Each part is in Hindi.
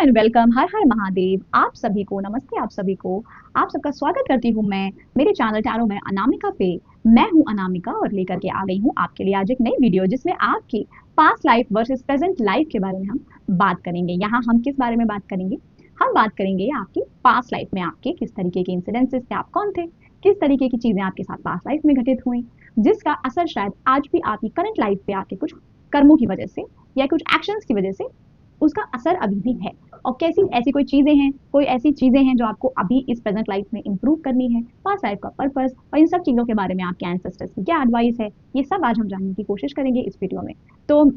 And welcome. हर हर महादेव। आप सभी को नमस्ते। आप सभी को आप सबका स्वागत करती हूँ मैं मेरे चैनल टैरो में अनामिका पे। मैं हूँ अनामिका और लेकर के आ गई हूँ आपके लिए आज एक नई वीडियो जिसमें आपकी past life versus present life के बारे में हम बात करेंगे। यहाँ हम किस बारे में बात करेंगे? हम बात करेंगे आपकी पास्ट लाइफ में आपके किस तरीके के इंसिडेंसेस थे, आप कौन थे, किस तरीके की चीजें आपके साथ पास्ट लाइफ में घटित हुई जिसका असर शायद आज भी आपकी करंट लाइफ पे आपके कुछ कर्मों की वजह से या कुछ एक्शंस की वजह से उसका असर अभी भी है। और कैसी ऐसी कोई ऐसी चीजें हैं जो आपको अभी इस प्रेजेंट लाइफ में इंप्रूव करनी है, पास्ट लाइफ का पर्पस और इन सब चीजों के बारे में आपके एंसेस्टर्स की क्या एडवाइस है, ये सब आज हम जानने की कोशिश करेंगे इस वीडियो में। तो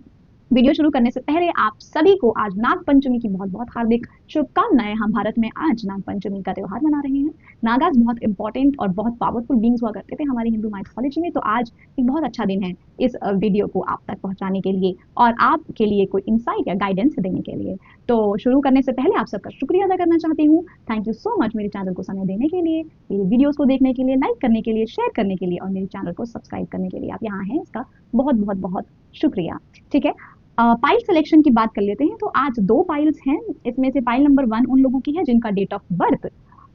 वीडियो शुरू करने से पहले आप सभी को आज नाग पंचमी की बहुत बहुत हार्दिक शुभकामनाएं। हम भारत में आज नाग पंचमी का त्योहार मना रहे हैं। नागास बहुत इंपॉर्टेंट और बहुत पावरफुल बींग्स हुआ करते थे हमारी हिंदू माइथोलॉजी में, तो आज एक बहुत अच्छा दिन है इस वीडियो को आप तक पहुंचाने के लिए और आपके लिए कोई इंसाइट या गाइडेंस देने के लिए। तो शुरू करने से पहले आप सबका शुक्रिया अदा करना चाहती हूँ। थैंक यू सो मच मेरे चैनल को समय देने के लिए, मेरे वीडियोस को देखने के लिए, लाइक करने के लिए, शेयर करने के लिए और मेरे चैनल को सब्सक्राइब करने के लिए। आप यहाँ हैं, इसका बहुत बहुत बहुत शुक्रिया। ठीक है, पाइल सिलेक्शन की बात कर लेते हैं। तो आज दो पाइल्स हैं। इसमें से पाइल नंबर 1 उन लोगों की है जिनका date of birth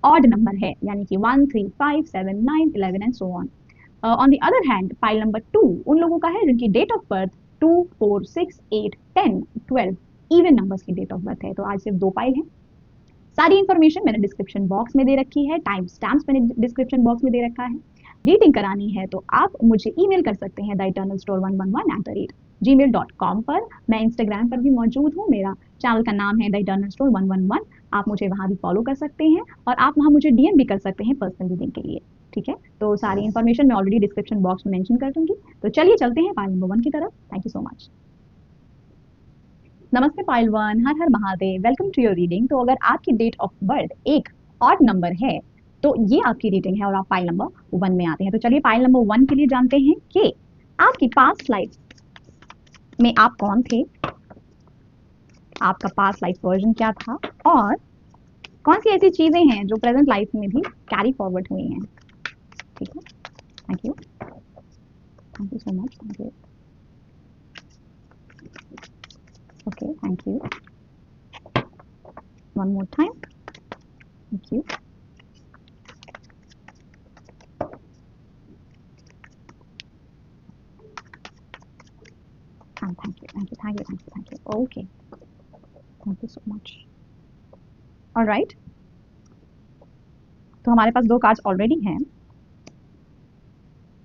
odd number है, यानी कि 1 3 5 7 9 11 and so on. On the other hand pile number 2 उन लोगों का है जिनकी date of birth 2 4 6 8 10 12 even numbers की डेट ऑफ बर्थ है। तो आज सिर्फ दो पाइल हैं। सारी इंफॉर्मेशन मैंने डिस्क्रिप्शन बॉक्स में दे रखी है, टाइम स्टैम्प्स मैंने डिस्क्रिप्शन बॉक्स में दे रखा है। रीडिंग करानी है तो आप मुझे ईमेल कर सकते हैं theeternalstore111@gmail.com पर। मैं इंस्टाग्राम पर भी मौजूद हूँ, मेरा चैनल का नाम है theeternalstore111। आप मुझे वहाँ भी फॉलो कर सकते हैं और आप वहाँ मुझे डीएम भी कर सकते हैं पर्सनल रीडिंग के लिए। ठीक है, तो सारी इंफॉर्मेशन मैं ऑलरेडी डिस्क्रिप्शन बॉक्स में मेंशन कर दूंगी। तो चलिए चलते हैं पाइल नंबर 1 की तरफ। Thank you so much. नमस्ते पाइल 1, हर हर Mahadev. Welcome to your reading. तो अगर आपकी डेट ऑफ बर्थ एक ऑड नंबर है तो ये आपकी रीडिंग है और आप पाइल नंबर 1 में आते हैं। तो चलिए पाइल नंबर 1 के लिए जानते हैं कि आपकी पास्ट लाइफ में आप कौन थे, आपका पास्ट लाइफ वर्जन क्या था और कौन सी ऐसी चीजें हैं जो प्रेजेंट लाइफ में भी कैरी फॉरवर्ड हुई हैं। ठीक है, thank you so much. Thank you. Okay, thank you. One more time. Thank you. Thank you. Okay. Thank you so much. All right. तो हमारे पास दो कार्ड्स ऑलरेडी हैं।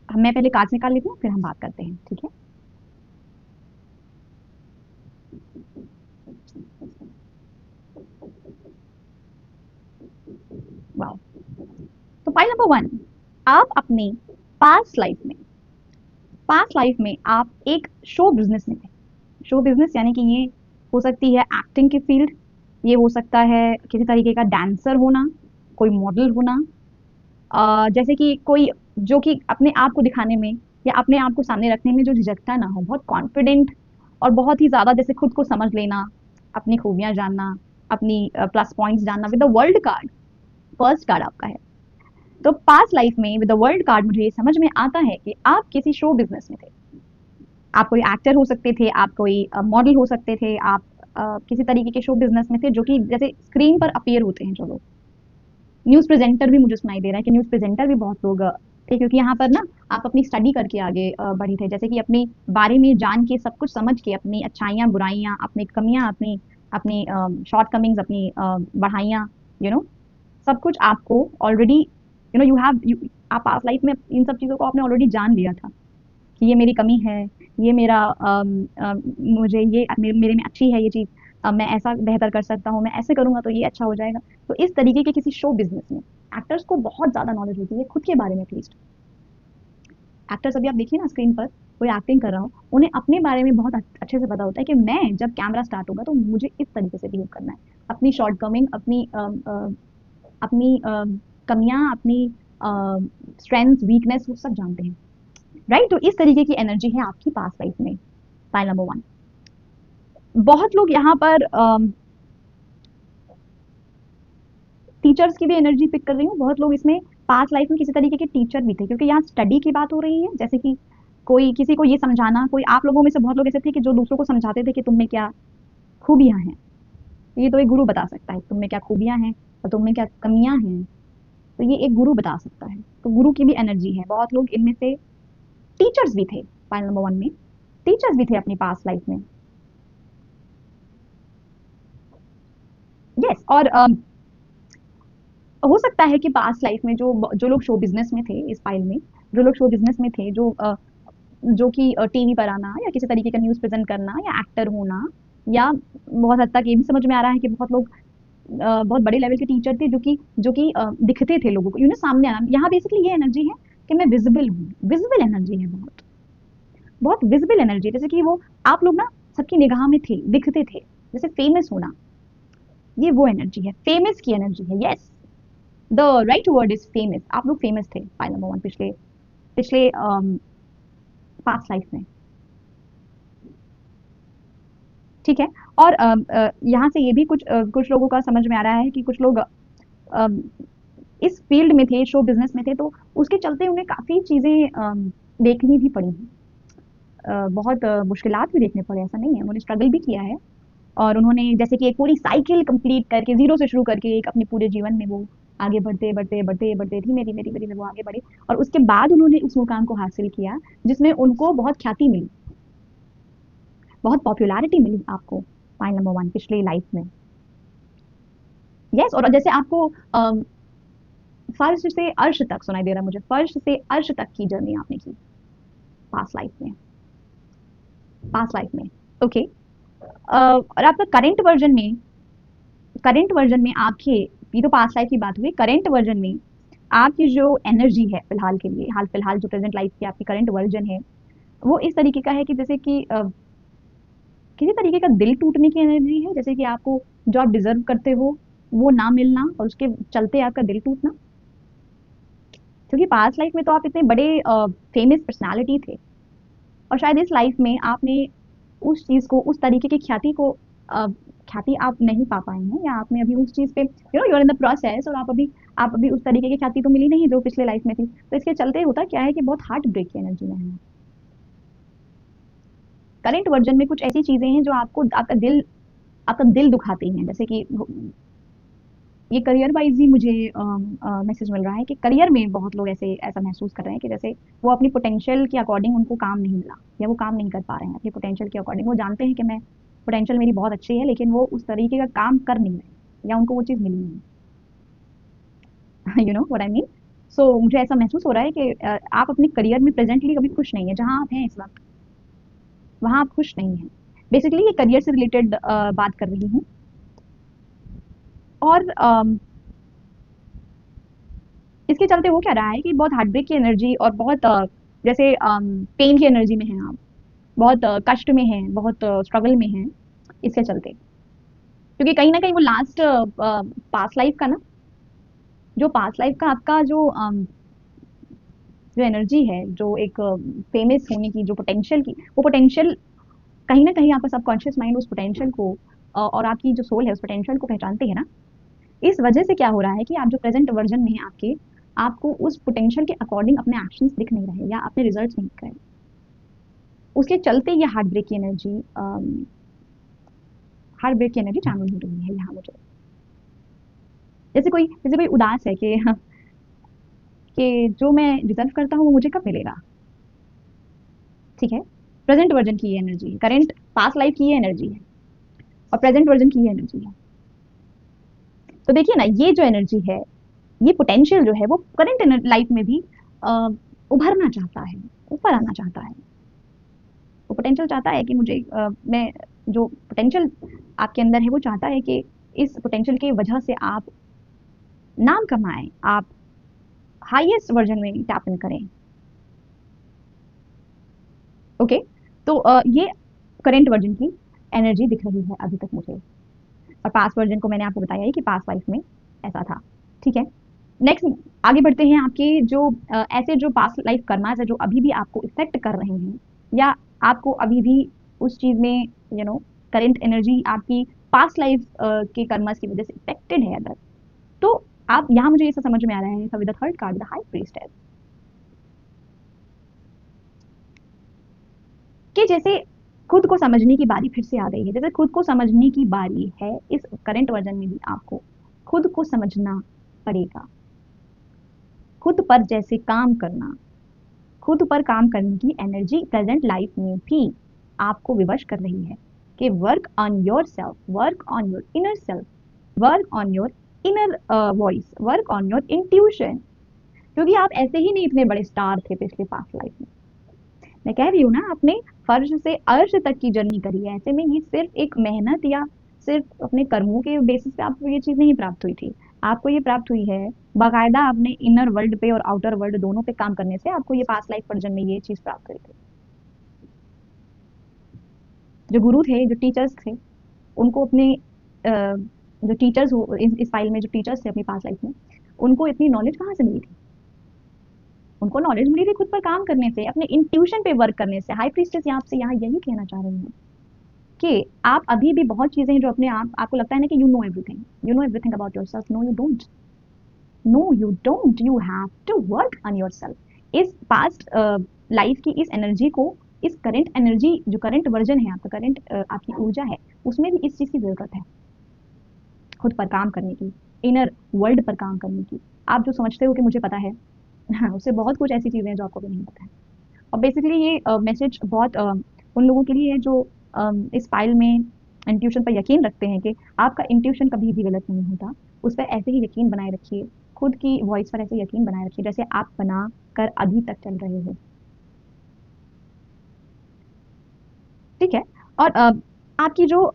मैं पहले कार्ड्स निकाल लेती हूँ फिर हम बात करते हैं। ठीक है, वाओ। तो पाइल नंबर 1, आप अपनी पास्ट लाइफ में आप एक शो बिजनेस में थे। शो बिजनेस यानी कि ये हो सकती है एक्टिंग की फील्ड, ये हो सकता है किसी तरीके का डांसर होना, कोई मॉडल होना, जैसे कि कोई जो कि अपने आप को दिखाने में या अपने आप को सामने रखने में जो झिझकता ना हो, बहुत कॉन्फिडेंट और बहुत ही ज़्यादा जैसे खुद को समझ लेना, अपनी खूबियाँ जानना, अपनी प्लस पॉइंट्स जानना। With the world card, first card आपका है। तो पास्ट लाइफ में विद द वर्ल्ड कार्ड मुझे ये समझ में आता है कि आप किसी शो बिजनेस में थे। आप कोई एक्टर हो सकते थे, आप कोई मॉडल हो सकते थे, आप किसी तरीके के शो बिजनेस में थे जो कि जैसे स्क्रीन पर अपीयर होते हैं जो लोग। न्यूज़ प्रेजेंटर भी मुझे सुनाई दे रहा है कि न्यूज़ प्रेजेंटर भी बहुत लोग थे, क्योंकि यहाँ पर ना आप अपनी स्टडी करके आगे बढ़ी थे, जैसे कि अपने बारे में जान के, सब कुछ समझ के, अपनी अच्छाइयाँ बुराइयाँ, अपनी कमियाँ, अपनी अपनी शॉर्ट कमिंग्स, अपनी बढ़ाइयाँ, यू नो, सब कुछ आपको ऑलरेडी यू हैव आप पास्ट लाइफ में इन सब चीज़ों को आपने ऑलरेडी जान लिया था कि ये मेरी कमी है, ये मेरा मुझे ये मेरे में अच्छी है ये चीज़, मैं ऐसा बेहतर कर सकता हूँ, मैं ऐसे करूँगा तो ये अच्छा हो जाएगा। तो इस तरीके के किसी शो बिजनेस में एक्टर्स को बहुत ज़्यादा नॉलेज होती है खुद के बारे में। एटलीस्ट एक्टर्स, अभी आप देखिए ना स्क्रीन पर कोई एक्टिंग कर रहा हो, उन्हें अपने बारे में बहुत अच्छे से पता होता है कि मैं जब कैमरा स्टार्ट होगा तो मुझे इस तरीके से बिहेव करना है। अपनी शॉर्ट कमिंग, अपनी कमियाँ, अपनी स्ट्रेंथ्स, वीकनेस, वो सब जानते हैं, राइट। तो इस तरीके की एनर्जी है आपकी पास्ट लाइफ में। फाइल नंबर 1, बहुत लोग यहाँ पर टीचर्स की भी एनर्जी पिक कर रही हूँ। बहुत लोग इसमें पास्ट लाइफ में किसी तरीके के टीचर भी थे, क्योंकि यहाँ स्टडी की बात हो रही है। जैसे कि कोई किसी को ये समझाना, कोई आप लोगों में से बहुत लोग ऐसे थे कि जो दूसरों को समझाते थे कि तुम में क्या खूबियाँ हैं, ये तो एक गुरु बता सकता है तुम में क्या खूबियां हैं और तुम में क्या कमियां हैं। तो ये एक गुरु बता सकता है। तो गुरु की भी एनर्जी है। बहुत लोग इनमें से टीचर्स भी थे फाइल नंबर 1 में। टीचर्स भी थे अपनी पास्ट लाइफ में। यस। और हो सकता है कि पास्ट लाइफ में जो जो लोग शो बिजनेस में थे इस फाइल में, जो लोग शो बिजनेस में थे, जो कि टीवी पर आना या किसी तरीके का न्यूज़ प्रेजेंट करना या एक्टर होना, या बहुत हद तक ये भी समझ में आ रहा है कि बहुत लोग बहुत बड़े लेवल के टीचर थे जो कि दिखते थे लोगों को, सामने आना। यहाँ बेसिकली ये एनर्जी है कि मैं विजिबल हूँ। विजिबल एनर्जी है, बहुत बहुत विजिबल एनर्जी। जैसे कि वो आप लोग ना सबकी निगाह में थे, दिखते थे। जैसे फेमस होना, ये वो एनर्जी है, फेमस की एनर्जी है। Yes, the right word is famous. आप लोग फेमस थे फाइल नंबर 1 पिछले पिछले पास्ट लाइफ में। ठीक है। और यहाँ से ये भी कुछ लोगों का समझ में आ रहा है कि कुछ लोग इस फील्ड में थे, शो बिजनेस में थे, तो उसके चलते उन्हें काफ़ी चीज़ें देखनी भी पड़ी हैं। बहुत मुश्किलात भी देखने पड़े, ऐसा नहीं है। उन्होंने स्ट्रगल भी किया है और उन्होंने जैसे कि एक पूरी साइकिल कंप्लीट करके ज़ीरो से शुरू करके एक अपने पूरे जीवन में वो आगे बढ़ते, बढ़ते, बढ़ते, बढ़ते, धीमे-धीमे वो आगे बढ़े और उसके बाद उन्होंने उस मुकाम को हासिल किया जिसमें उनको बहुत ख्याति मिली, बहुत पॉपुलैरिटी मिली आपको फाइल नंबर 1 पिछली लाइफ में। यस। और जैसे आपको फर्श से अर्श तक सुनाई दे रहा है मुझे, फर्श से अर्श तक की जर्नी आपने की पास्ट लाइफ में, पास्ट लाइफ में। ओके। और आपका करंट वर्जन में आपके, ये तो पास्ट लाइफ की बात हुई, करंट वर्जन में आपकी जो एनर्जी है फिलहाल के लिए, हाल फिलहाल जो प्रेजेंट लाइफ की आपकी करंट वर्जन है, वो इस तरीके का है कि जैसे कि किसी तरीके का दिल टूटने की एनर्जी है। जैसे कि आपको जो आप डिजर्व करते हो वो ना मिलना और उसके चलते आपका दिल टूटना। क्योंकि पास्ट लाइफ में तो आप इतने बड़े फेमस पर्सनालिटी थे और शायद इस लाइफ में आपने उस चीज़ को, उस तरीके की ख्याति को, ख्याति आप नहीं पा पाए हैं, या आपने अभी उस चीज़ पे you are in the process, और आप अभी उस तरीके की ख्याति तो मिली नहीं जो पिछले लाइफ में थी। तो इसके चलते होता क्या है कि बहुत हार्ट ब्रेक की एनर्जी में है। करंट वर्जन में कुछ ऐसी चीज़ें हैं जो आपको आपका दिल दुखाती हैं। जैसे कि ये करियर वाइज ही मुझे मैसेज मिल रहा है कि करियर में बहुत लोग ऐसा महसूस कर रहे हैं कि जैसे वो अपनी पोटेंशियल के अकॉर्डिंग उनको काम नहीं मिला, या वो काम नहीं कर पा रहे हैं अपनी पोटेंशियल के अकॉर्डिंग। वो जानते हैं कि मैं पोटेंशियल मेरी बहुत अच्छी है, लेकिन वो उस तरीके का काम कर नहीं रहे, या उनको वो चीज़ मिली नहीं। You know what I mean. So मुझे ऐसा महसूस हो रहा है कि आप अपने करियर में प्रेजेंटली कभी खुश नहीं है। जहाँ आप हैं इस वक्त, वहाँ आप खुश नहीं हैं। बेसिकली ये करियर से रिलेटेड बात कर रही हूँ। और इसके चलते हो क्या रहा है कि बहुत हार्ट ब्रेक की एनर्जी और बहुत जैसे पेन की एनर्जी में हैं आप, बहुत कष्ट में हैं, बहुत स्ट्रगल में हैं इसके चलते। क्योंकि कहीं न कहीं वो लास्ट पास्ट लाइफ का ना, जो पास्ट लाइफ का आपका जो एनर्जी है, जो एक फेमस होने की जो पोटेंशियल की, वो पोटेंशियल कहीं न कहीं आपका सबकॉन्शियस माइंड उस पोटेंशियल को और आपकी जो सोल है उस पोटेंशियल को पहचानती है ना। इस वजह से क्या हो रहा है कि आप जो प्रेजेंट वर्जन में हैं आपके, आपको उस पोटेंशियल के अकॉर्डिंग अपने एक्शंस दिख नहीं रहे या अपने रिजल्ट्स नहीं दिख रहे। उसके चलते ये हार्ट ब्रेक की एनर्जी चैनल हो रही है यहाँ मुझे। जैसे कोई उदास है कि जो मैं डिजर्व करता हूँ वो मुझे कब मिलेगा। ठीक है। प्रेजेंट वर्जन की ये एनर्जी है, करेंट पास्ट लाइफ की ये एनर्जी है और प्रेजेंट वर्जन की ये एनर्जी है। तो देखिए ना, ये जो एनर्जी है, ये पोटेंशियल जो है वो करंट लाइफ में भी अ, उभरना चाहता है, ऊपर आना चाहता है। वो पोटेंशियल चाहता है कि मैं जो पोटेंशियल आपके अंदर है वो चाहता है कि इस पोटेंशियल की वजह से आप नाम कमाएं, आप हाईएस्ट वर्जन में टैप इन करें। ओके। तो ये करंट वर्जन की एनर्जी दिख रही है अभी तक मुझे। और पास्ट वर्जन को मैंने आपको बताया ही कि पास्ट लाइफ में ऐसा था। ठीक है। नेक्स्ट आगे बढ़ते हैं। आपके जो ऐसे जो पास्ट लाइफ कर्मास है जो अभी भी आपको इफेक्ट कर रहे हैं, या आपको अभी भी उस चीज में करंट एनर्जी आपकी पास्ट लाइफ के कर्मास की वजह से इफेक्टेड है अगर, तो आप यहाँ मुझे ऐसा समझ में आ रहा है with the third card, the high priestess, कि जैसे खुद को समझने की बारी फिर से आ गई है। जैसे खुद को समझने की बारी है, इस करंट वर्जन में भी आपको खुद को समझना पड़ेगा। खुद पर जैसे काम करना, खुद पर काम करने की एनर्जी प्रेजेंट लाइफ में भी आपको विवश कर रही है कि work on your self, work on your inner self, work on your inner voice, work on your intuition. क्योंकि आप ऐसे ही नहीं इतने बड़े स्टार थे पिछले पास्ट लाइफ में। मैं कह रही हूँ ना, आपने फर्श से अर्श तक की जर्नी करी है। ऐसे में ये सिर्फ एक मेहनत या सिर्फ अपने कर्मों के बेसिस पे आपको ये चीज नहीं प्राप्त हुई थी। आपको ये प्राप्त हुई है बाकायदा अपने इनर वर्ल्ड पे और आउटर वर्ल्ड दोनों पे काम करने से आपको ये पास्ट लाइफ वर्जन में ये चीज प्राप्त हुई थी। जो गुरु थे, जो टीचर्स थे, उनको अपने जो टीचर्स इस फाइल में जो टीचर्स थे अपनी पास्ट लाइफ में, उनको इतनी नॉलेज कहाँ से मिली थी? उनको नॉलेज मिली थी खुद पर काम करने से, अपने इंट्यूशन पे वर्क करने से। हाई प्रीस्टेस यहाँ आपसे यहाँ यही कहना चाह रही हूँ कि आप अभी भी बहुत चीजें हैं जो अपने आप आपको लगता है ना कि you know everything about yourself. No you don't, no you don't, you have to work on yourself. इस पास्ट लाइफ की इस एनर्जी को, इस करंट एनर्जी जो करंट वर्जन है आपका, करंट आपकी ऊर्जा है, उसमें भी इस चीज की जरूरत है, खुद पर काम करने की, इनर वर्ल्ड पर काम करने की। आप जो समझते हो कि मुझे पता है उससे बहुत कुछ ऐसी चीजें हैं जो आपको भी नहीं पता है। और बेसिकली ये मैसेज बहुत उन लोगों के लिए है जो इस फाइल में इंट्यूशन पर यकीन रखते हैं कि आपका इंट्यूशन कभी भी गलत नहीं होता। उस पर ऐसे ही यकीन बनाए रखिए, खुद की वॉइस पर ऐसे यकीन बनाए रखिए जैसे आप बना कर अभी तक चल रहे हो। ठीक है। और आपकी जो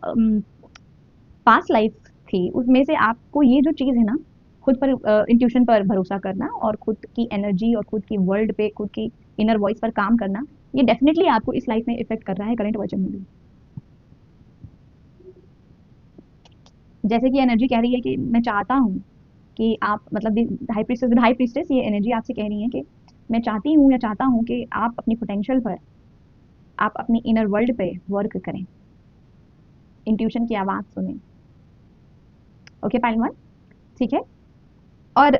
पास्ट लाइफ थी उसमें से आपको ये जो चीज है ना, खुद पर इंट्यूशन पर भरोसा करना और खुद की एनर्जी और खुद की वर्ल्ड पे, खुद की इनर वॉइस पर काम करना, ये डेफिनेटली आपको इस लाइफ में इफेक्ट कर रहा है करंट वर्जन में भी। जैसे कि एनर्जी कह रही है कि मैं चाहता हूँ कि आप मतलब हाई प्रीस्टेस ये एनर्जी आपसे कह रही है कि मैं चाहती हूँ या चाहता हूँ कि आप अपनी पोटेंशियल पर, आप अपनी इनर वर्ल्ड पे वर्क करें, इंट्यूशन की आवाज सुने। ओके पाइल वन, ठीक है। और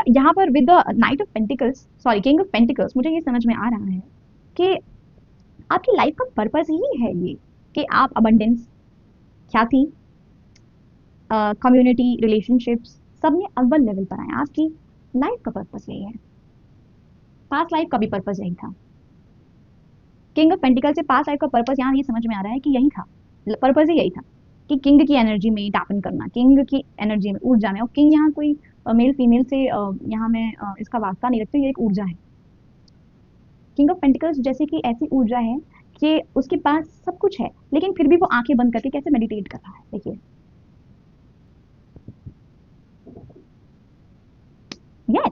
यहाँ पर with the night of pentacles, sorry king of pentacles, मुझे ये समझ में आ रहा है कि आपकी लाइफ का पर्पस ही है ये कि आप अबंडेंस, ख्याति, कम्युनिटी, रिलेशनशिप्स सब में अव्वल लेवल पर आए। आपकी लाइफ का पर्पस यही है। पास्ट लाइफ का भी पर्पस यही था। किंग ऑफ पेंटिकल से पास्ट लाइफ का पर्पस यहाँ ये समझ में आ रहा है कि यही था, पर्पस ही यही था कि किंग की एनर्जी में टैप इन करना, किंग की एनर्जी में, ऊर्जा में। और किंग यहाँ कोई मेल फीमेल से यहाँ मैं इसका वास्ता नहीं रखती, ये एक ऊर्जा है। किंग ऑफ पेंटिकल्स जैसे कि ऐसी ऊर्जा है कि उसके पास सब कुछ है लेकिन फिर भी वो आंखें बंद करके कैसे मेडिटेट कर रहा है, देखिए। यस,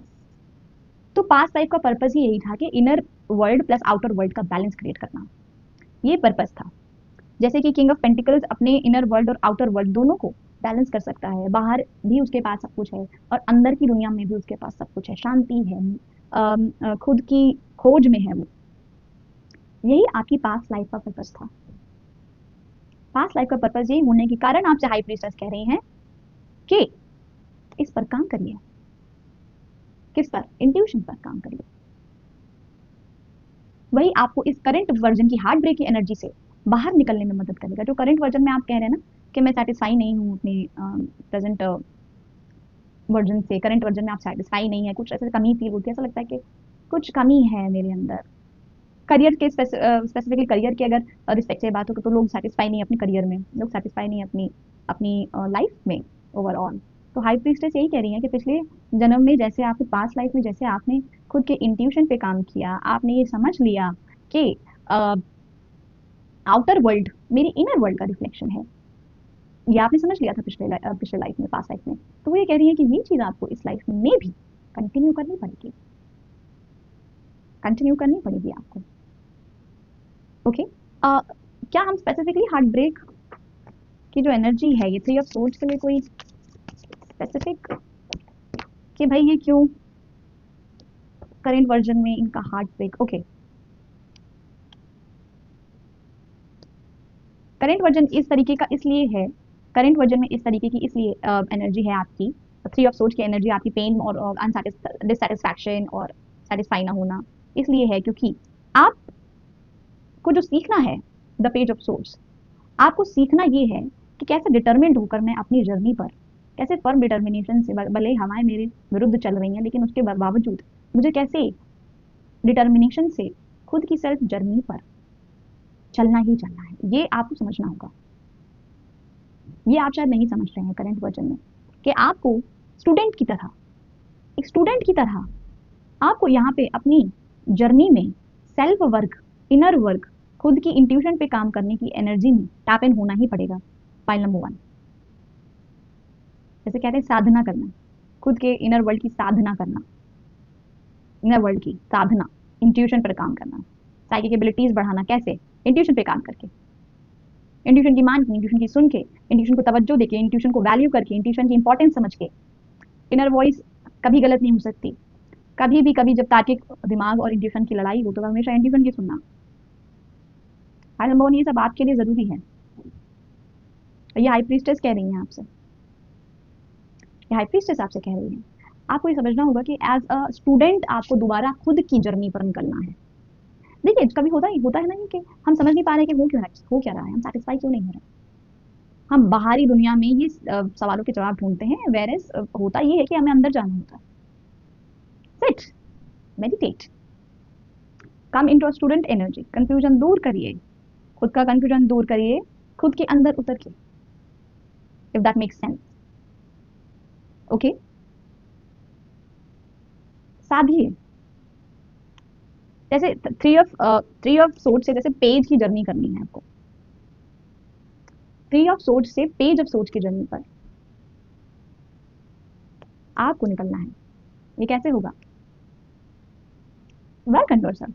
तो पास्ट लाइफ का पर्पस ही यही था कि inner world plus outer world का बैलेंस क्रिएट करना, ये पर्पस था। जैसे कि किंग ऑफ पेंटिकल्स अपने इनर वर्ल्ड और आउटर वर्ल्ड दोनों को बैलेंस कर सकता है। बाहर भी उसके पास सब कुछ है और अंदर की दुनिया में भी उसके पास सब कुछ है, शांति है, खुद की खोज में है वो। यही आपकी पास्ट लाइफ का पर्पस था। पास्ट लाइफ का पर्पस यही होने के कारण आपसे हाई प्रीस्टेस कह रही हैं कि इस पर काम करिए। किस पर? इंट्यूशन पर काम करिए। वही आपको इस करंट वर्जन की हार्ट ब्रेक की एनर्जी से बाहर निकलने में मदद करेगा। जो करंट वर्जन में आप कह रहे हैं ना कि मैं सेटिस्फाई नहीं हूँ अपने प्रेजेंट वर्जन से, करंट वर्जन में आप सेटिस्फाई नहीं है, कुछ ऐसे कमी फील होती है, ऐसा लगता है कि कुछ कमी है मेरे अंदर। करियर के स्पेसिफिकली करियर की अगर रिस्पेक्ट से बात हो तो लोग सेटिस्फाई नहीं है अपने करियर में, लोग सेटिस्फाई नहीं है अपनी अपनी लाइफ में ओवरऑल। तो हाई प्रीस्टेस यही कह रही है कि पिछले जन्म में जैसे आपके पास्ट लाइफ में जैसे आपने खुद के इंट्यूशन पे काम किया, आपने ये समझ लिया कि आउटर वर्ल्ड मेरी इनर वर्ल्ड का रिफ्लेक्शन है, ये आपने समझ लिया था पिछले लाइफ में, पास्ट लाइफ में। तो वो ये कह रही है कि ये चीज आपको इस लाइफ में भी कंटिन्यू करनी पड़ेगी, कंटिन्यू करनी पड़ेगी आपको। ओके। क्या हम स्पेसिफिकली हार्ट ब्रेक की जो एनर्जी है ये थ्री ऑफ सोर्ड्स के लिए कोई स्पेसिफिक कि भाई ये क्यों करेंट वर्जन में इनका heart break? Okay, current version इस तरीके का इसलिए है, करंट वर्जन में इस तरीके की इसलिए एनर्जी है आपकी, थ्री ऑफ सोर्ड्स की एनर्जी आपकी पेन और डिससेटिस्फैक्शन और सेटिस्फाई ना होना इसलिए है क्योंकि आप आपको जो सीखना है, द पेज ऑफ सोर्स, आपको सीखना ये है कि कैसे डिटर्मिन्ड होकर मैं अपनी जर्नी पर, कैसे फर्म डिटर्मिनेशन से, भले ही हवाएं मेरे विरुद्ध चल रही हैं लेकिन उसके बावजूद मुझे कैसे डिटर्मिनेशन से खुद की सेल्फ जर्नी पर चलना ही चलना है। ये आपको समझना होगा। ये आप शायद नहीं समझ रहे हैं करंट वर्जन में, कि आपको स्टूडेंट की तरह, एक स्टूडेंट की तरह आपको यहाँ पे अपनी जर्नी में सेल्फ वर्क, इनर वर्क, खुद की इंट्यूशन पे काम करने की एनर्जी में टैप इन होना ही पड़ेगा। फाइल नंबर 1, जैसे कहते हैं साधना करना, खुद के इनर वर्ल्ड की साधना करना, इनर वर्ल्ड की साधना, इंट्यूशन पर काम करना, साइकिक एबिलिटीज बढ़ाना, कैसे? इंट्यूशन पे काम करके, इंट्यूशन की मान की, इंट्यूशन की सुन के, इंट्यूशन को तवज्जो देके, इंट्यूशन को वैल्यू करके, इंट्यूशन की इंपॉर्टेंस समझ के। इनर वॉइस कभी गलत नहीं हो सकती, कभी भी, कभी जब तार्किक दिमाग और इंट्यूशन की लड़ाई हो तो हमेशा इंट्यूशन की सुनना। फाइल नंबर 1, ये सब आपके लिए जरूरी है। ये हाई प्रीस्टेस कह रही है आपसे, ये हाई प्रीस्टेस आपसे कह रही है। आपको ये समझना होगा कि एज अ स्टूडेंट आपको दोबारा खुद की जर्नी पर निकलना है। देखिए कभी होता है ना कि हम समझ नहीं पा रहे कि हो क्या रहा है, हम सेटिस्फाई क्यों नहीं हो रहे। हम बाहरी दुनिया में ये सवालों के जवाब ढूंढते हैं, वेरेस होता ये है कि हमें अंदर जाना होता है। Sit, meditate, come into student energy, confusion दूर करिए, खुद का कंफ्यूजन दूर करिए, खुद के अंदर उतर के, if that makes sense. Okay, साधिए। जैसे थ्री ऑफ सोर्ड से जैसे पेज की जर्नी करनी है आपको, थ्री ऑफ सोर्ड से पेज ऑफ सोर्ड की जर्नी पर आपको निकलना है। ये कैसे होगा? Work on yourself.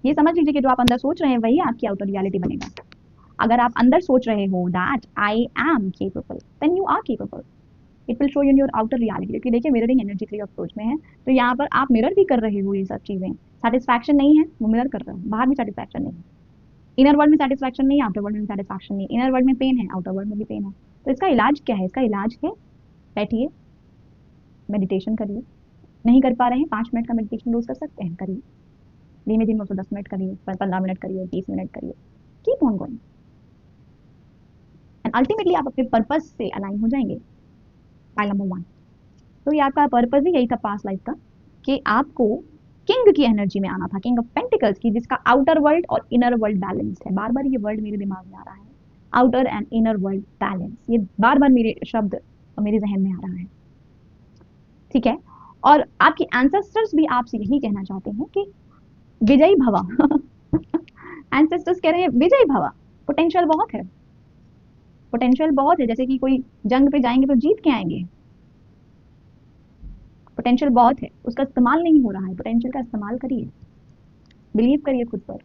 ये समझ लीजिए कि जो आप अंदर सोच रहे हैं वही आपकी आउटर रियलिटी बनेगा। अगर आप अंदर सोच रहे हो that I am capable, then you are capable, it will show you in your outer reality. क्योंकि देखिए mirroring energy three of swords में है, तो यहाँ पर आप मिरर भी कर रहे हो ये सब चीजें। सेटिस्फैक्शन नहीं है वो मिरर कर रहे हो, बाहर भी सेटिस्फैक्शन नहीं है, इनर वर्ल्ड में सेटिस्फैक्शन नहीं है, आउटर वर्ल्ड में सेटिस्फैक्शन नहीं है, इनर वर्ल्ड में पेन है, आउटर वर्ल्ड में भी पेन है। तो इसका इलाज क्या है? इसका इलाज है बैठिए, मेडिटेशन करिए। नहीं कर पा रहे हैं 5 मिनट का मेडिटेशन रोज कर सकते हैं, करिए। धीमे धीमे उसको 10 मिनट करिए, 15 मिनट करिए, 20 मिनट करिए, keep on going and ultimately आप अपने पर्पस से अलाइन हो जाएंगे। फाइल नंबर 1, तो ये आपका पर्पस ही यही था पास्ट लाइफ का, कि आपको किंग की एनर्जी में आना था, किंग ऑफ पेंटिकल्स की, जिसका आउटर वर्ल्ड और इनर वर्ल्ड बैलेंस्ड है। बार बार ये वर्ड मेरे दिमाग में आ रहा है, outer and inner world balance, ये बार बार मेरे शब्द मेरे जहन में आ रहा है। ठीक है, और आपके एंसेस्टर्स भी आपसे यही कहना चाहते हैं कि विजयी भवा। एंसेस्टर्स कह रहे हैं विजयी भवा, पोटेंशियल बहुत है, पोटेंशियल बहुत है। जैसे कि कोई जंग पे जाएंगे तो जीत के आएंगे, पोटेंशियल बहुत है, उसका इस्तेमाल नहीं हो रहा है, पोटेंशियल का इस्तेमाल करिए, बिलीव करिए खुद पर,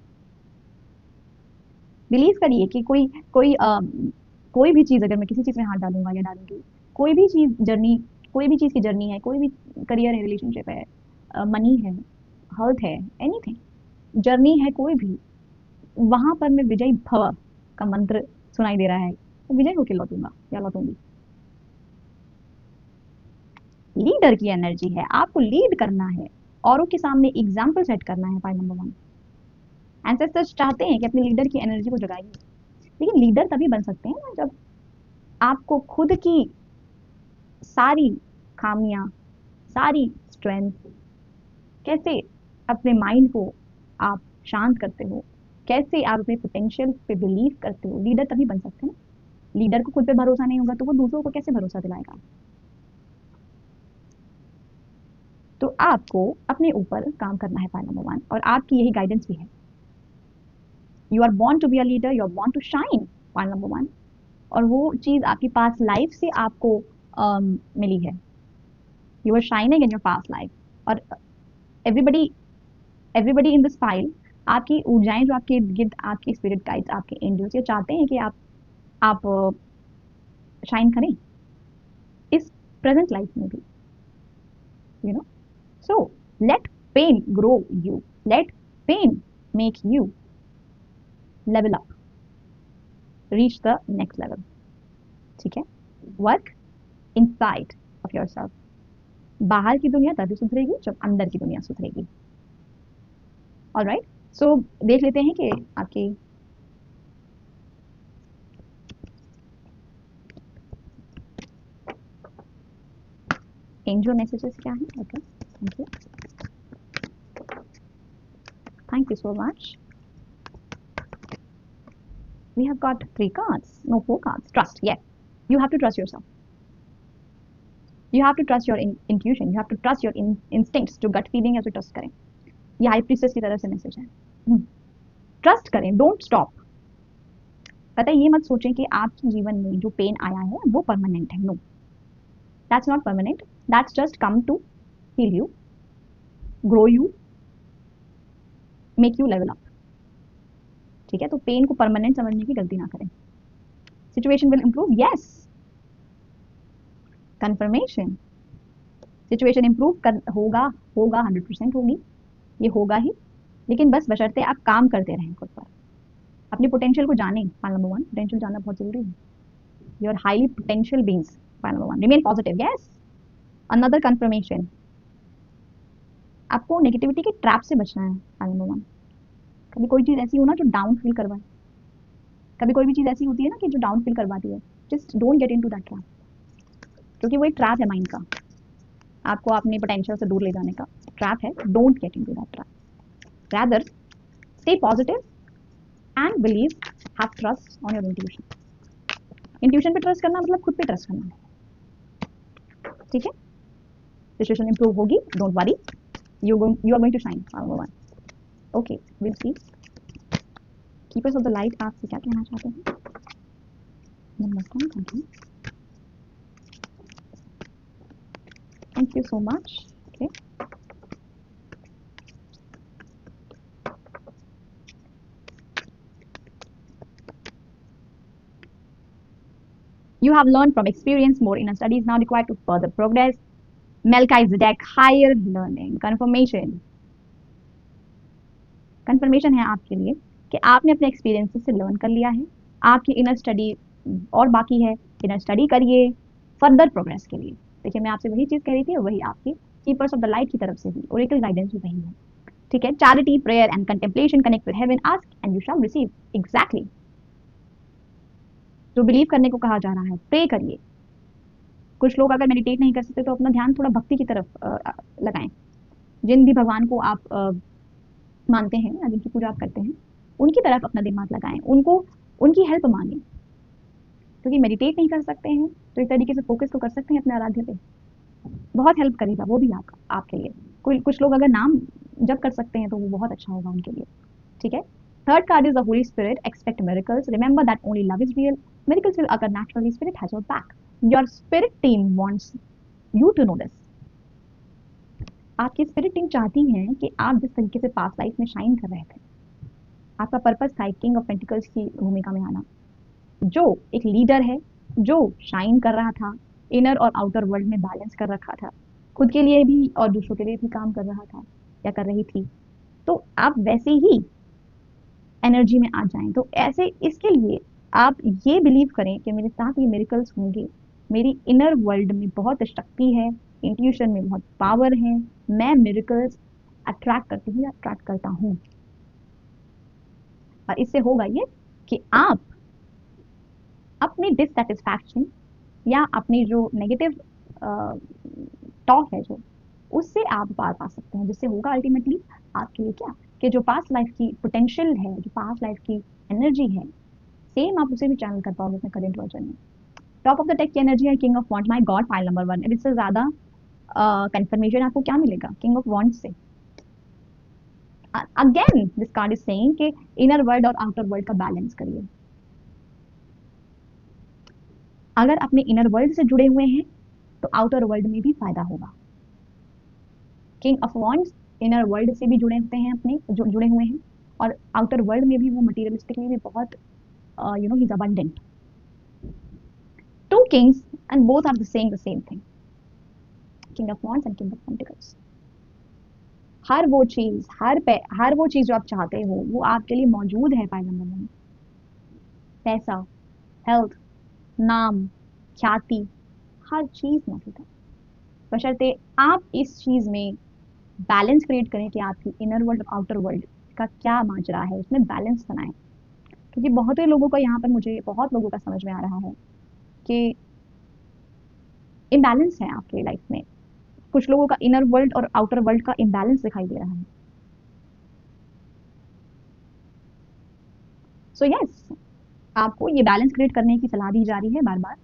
बिलीव करिए कि कोई भी चीज अगर मैं किसी चीज में हाथ डालूंगा या डालूंगी, कोई भी चीज जर्नी, कोई भी चीज की जर्नी है, कोई भी करियर है, रिलेशनशिप है, मनी है, हेल्थ है, एनीथिंग जर्नी है कोई भी, वहां पर मैं विजयी भव का मंत्र सुनाई दे रहा है, तो विजय होके लौटूंगा या लौटूंगी। लीडर की एनर्जी है, आपको लीड करना है, औरों के सामने एग्जाम्पल सेट करना है। पॉइंट नंबर 1, एंसेस्टर्स चाहते हैं कि अपने लीडर की एनर्जी को जगाइए। लेकिन लीडर तभी बन सकते हैं ना जब आपको खुद की सारी खामियां, सारी स्ट्रेंथ, कैसे अपने माइंड को आप शांत करते हो, कैसे आप अपने पोटेंशियल पे बिलीव करते हो, लीडर तभी बन सकते हैं ना। लीडर को खुद पे भरोसा नहीं होगा तो वो दूसरों को कैसे भरोसा दिलाएगा? तो आपको अपने ऊपर काम करना है, पॉइंट नंबर 1, और आपकी यही गाइडेंस भी है। You are born to be a leader, you are born to shine, point number 1। और वो चीज आपकी पास्ट लाइफ से आपको मिली है, you are shining in your past life. और everybody, everybody in this pile, आपकी ऊर्जाएं जो आपके इर्द गिर्द, आपके स्पिरिट गाइड्स, आपके एंजल्स, ये चाहते हैं कि आप शाइन करें इस प्रेजेंट लाइफ में भी, you know. So let pain grow you, let pain make you level up, reach the next level. ठीक है, वर्क इनसाइड ऑफ योरसेल्फ। बाहर की दुनिया तभी सुधरेगी जब अंदर की दुनिया सुधरेगी। ऑलराइट, सो देख लेते हैं कि आपकी एंजल मैसेजेस क्या है। Okay, thank you, thank you so much. We have got 3 cards, no 4 cards. Trust, yes. You have to trust yourself. You have to trust your intuition. You have to trust your instincts. जो gut feeling है उसे trust करें। ये हाई प्रीसेस की तरफ से मैसेज है। ट्रस्ट करें, डोंट स्टॉप। पता है, ये मत सोचें कि आपके जीवन में जो पेन आया है वो परमानेंट है। No, that's not permanent, that's just come to heal you, grow you, make you level up. ठीक है, तो पेन को परमानेंट समझने की गलती ना करें। Situation will improve, yes, confirmation. Situation improve होगा, 100% होगी, ये होगा ही, लेकिन बस बशर्ते आप काम करते रहें खुद पर, अपने पोटेंशियल को जानें। पॉइंट नंबर 1, पोटेंशियल जानना बहुत जरूरी है। You are highly potential beings. Point number 1, remain positive, yes. Another confirmation, आपको नेगेटिविटी के ट्रैप से बचना है। पॉइंट नंबर 1, कभी कोई चीज ऐसी हो ना जो डाउन फील करवाए, कभी कोई भी चीज ऐसी होती है ना कि जो डाउन फील करवाती है, just don't get into that trap, क्योंकि वो एक ट्रैप है माइंड का, आपको अपने पोटेंशियल से दूर ले जाने का ट्रैप है। Don't get into that trap, rather stay positive and believe, have trust on your intuition. Intuition पे ट्रस्ट करना मतलब खुद पे ट्रस्ट करना है। ठीक है, सिचुएशन इंप्रूव होगी, don't worry, you are going to shine. Okay, will see. Keepers of the light आपसे क्या कहना चाहते हैं? नमस्कार, thank you, thank you so much. Okay, you have learned from experience, more inner study is now required to further progress. Melchizedek, higher learning, confirmation। Confirmation है आपके लिए कि आपने अपने एक्सपीरियंसेस से लर्न कर लिया है, आपकी इनर स्टडी और बाकी है। इनर स्टडी करिए फर्दर प्रोग्रेस के लिए। देखिए, मैं आपसे वही चीज कह रही थी और वही आपकी कीपर्स ऑफ द लाइट की तरफ से भी, ओरेकल गाइडेंस भी वही है। ठीक है, charity, prayer and contemplation, connect with heaven, ask and you shall receive. Exactly, जो बिलीव करने को कहा जा रहा है, प्रे करिए। कुछ लोग अगर मेडिटेट नहीं कर सकते तो अपना ध्यान थोड़ा भक्ति की तरफ लगाएं। जिन भी भगवान को आप मानते हैं या जिनकी पूजा आप करते हैं, उनकी तरफ अपना दिमाग लगाएं, उनको उनकी हेल्प मांगें, क्योंकि मेडिटेट नहीं कर सकते हैं तो इस तरीके से फोकस तो कर सकते हैं अपने आराध्य पे, बहुत हेल्प करेगा वो भी आपके लिए। कोई कुछ लोग अगर नाम जब कर सकते हैं तो वो बहुत अच्छा होगा उनके लिए। ठीक है, third card is the Holi spirit, expect miracles, remember that only love is real, miracles will occur naturally, spirit has your back, your spirit team wants you to know this। आपकी स्पिरिट टीम चाहती है कि आप जिस तरीके से पास्ट लाइफ में शाइन कर रहे थे, आपका पर्पस था किंग ऑफ पेंटिकल्स की भूमिका में आना, जो एक लीडर है, जो शाइन कर रहा था, इनर और आउटर वर्ल्ड में बैलेंस कर रखा था, खुद के लिए भी और दूसरों के लिए भी काम कर रहा था या कर रही थी। तो आप वैसे ही एनर्जी में आ जाएं। तो ऐसे इसके लिए आप ये बिलीव करें कि मेरे साथ ये मिरेकल्स होंगे, मेरी इनर वर्ल्ड में बहुत शक्ति है, इंट्यूशन में बहुत पावर है, मैं मिरेकल्स अट्रैक्ट करती हूँ या अट्रैक्ट करता हूँ। और इससे होगा ये कि आप अपनी डिससेटिस्फैक्शन या अपनी जो नेगेटिव टॉक है जो, उससे आप पार पा सकते हैं, जिससे होगा अल्टीमेटली आपके लिए क्या, कि जो पास्ट लाइफ की पोटेंशियल है, जो पास्ट लाइफ की एनर्जी है, सेम आप उसे भी चैनल कर पाओगे अपने करेंट वर्जन में। टॉप ऑफ द टेक की एनर्जी है king of wants, my God, pile number 1। इससे ज्यादा कंफर्मेशन आपको क्या मिलेगा किंग ऑफ वॉन्ट्स से? Again this card is saying कि इनर वर्ल्ड और आउटर वर्ल्ड का बैलेंस करिए। अगर अपने इनर वर्ल्ड से जुड़े हुए हैं तो आउटर वर्ल्ड में भी फायदा होगा। King of wands inner world से भी जुड़े होते हैं, अपने जुड़े हुए हैं, और आउटर वर्ल्ड में भी वो मटेरियलिस्टिकली भी बहुत you know he is abundant. Two kings and both are the same thing, king of wands and king of pentacles. हर वो चीज, हर वो चीज जो आप चाहते हो वो आपके लिए मौजूद है पाइल नंबर 1। पैसा, हेल्थ, नाम, ख्याति, हर चीज मौजूद है, बशर्ते आप इस चीज में बैलेंस क्रिएट करें कि आपकी इनर वर्ल्ड और आउटर वर्ल्ड का क्या माजरा है, उसमें बैलेंस बनाएं। क्योंकि बहुत ही लोगों का यहाँ पर मुझे बहुत लोगों का समझ में आ रहा है कि इम्बैलेंस है आपके लाइफ में। कुछ लोगों का इनर वर्ल्ड और आउटर वर्ल्ड का इम्बैलेंस दिखाई दे रहा है। सो यस, आपको ये बैलेंस क्रिएट करने की सलाह दी जा रही है बार बार।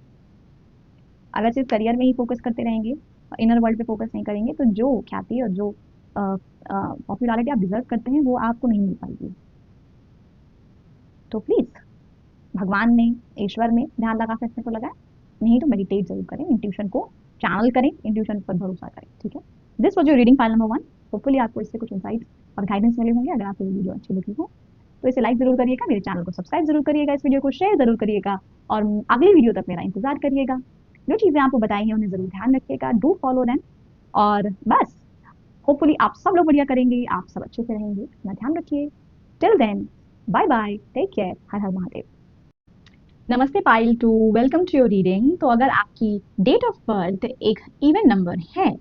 अगर सिर्फ करियर में ही फोकस करते रहेंगे, इनर वर्ल्ड पे फोकस नहीं करेंगे, तो जो ख्याति और जो पॉपुलैरिटी आप डिजर्व करते हैं वो आपको नहीं मिल पाएगी। तो प्लीज भगवान में, ईश्वर में ध्यान लगा सकते हैं तो लगाएं, नहीं तो मेडिटेट जरूर करें, इंट्यूशन को चैनल करें, इंट्यूशन पर भरोसा करें। ठीक है, this was your reading file number 1। Hopefully आपको इससे कुछ इंसाइट और गाइडेंस मिले होंगे। अगर आपको ये वीडियो अच्छी लगी हो तो इसे लाइक जरूर करिएगा, मेरे चैनल को सब्सक्राइब जरूर करिएगा, इस वीडियो को शेयर जरूर करिएगा और अगली वीडियो तक मेरा इंतजार करिएगा। जो चीजें आपको बताई हैं उन्हें जरूर ध्यान रखिएगा, डू फॉलो देम। और बस होपफुली आप सब लोग बढ़िया करेंगे, आप सब अच्छे से रहेंगे। अपना ध्यान रखिए। Till then, bye bye, take care, हर हर महादेव। नमस्ते pile two, welcome to your reading. तो अगर आपकी डेट ऑफ बर्थ एक इवन नंबर है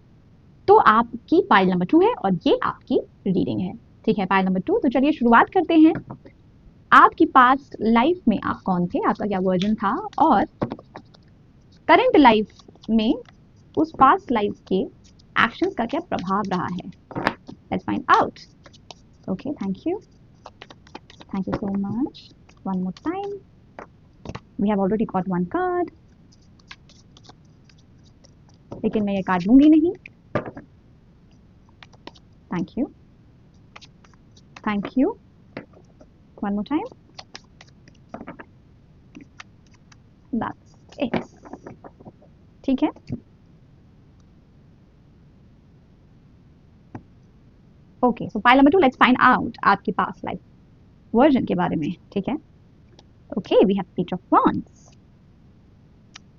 तो आपकी पाइल नंबर 2 है और ये आपकी रीडिंग है। ठीक है, पाइल नंबर 2। तो चलिए शुरुआत करते हैं। आपकी पास्ट लाइफ में आप कौन थे, आपका क्या वर्जन था, और करंट लाइफ में उस पास्ट लाइफ के एक्शंस का क्या प्रभाव रहा है। Let's find out. Okay, thank you so much. One more time, we have already got one card, लेकिन मैं ये कार्ड लूंगी नहीं। Thank you one more time, that's it. ठीक है, okay. So pile number 2, let's find out आपकी पास्ट लाइफ वर्जन के बारे में। ठीक है, okay, we have page of wands,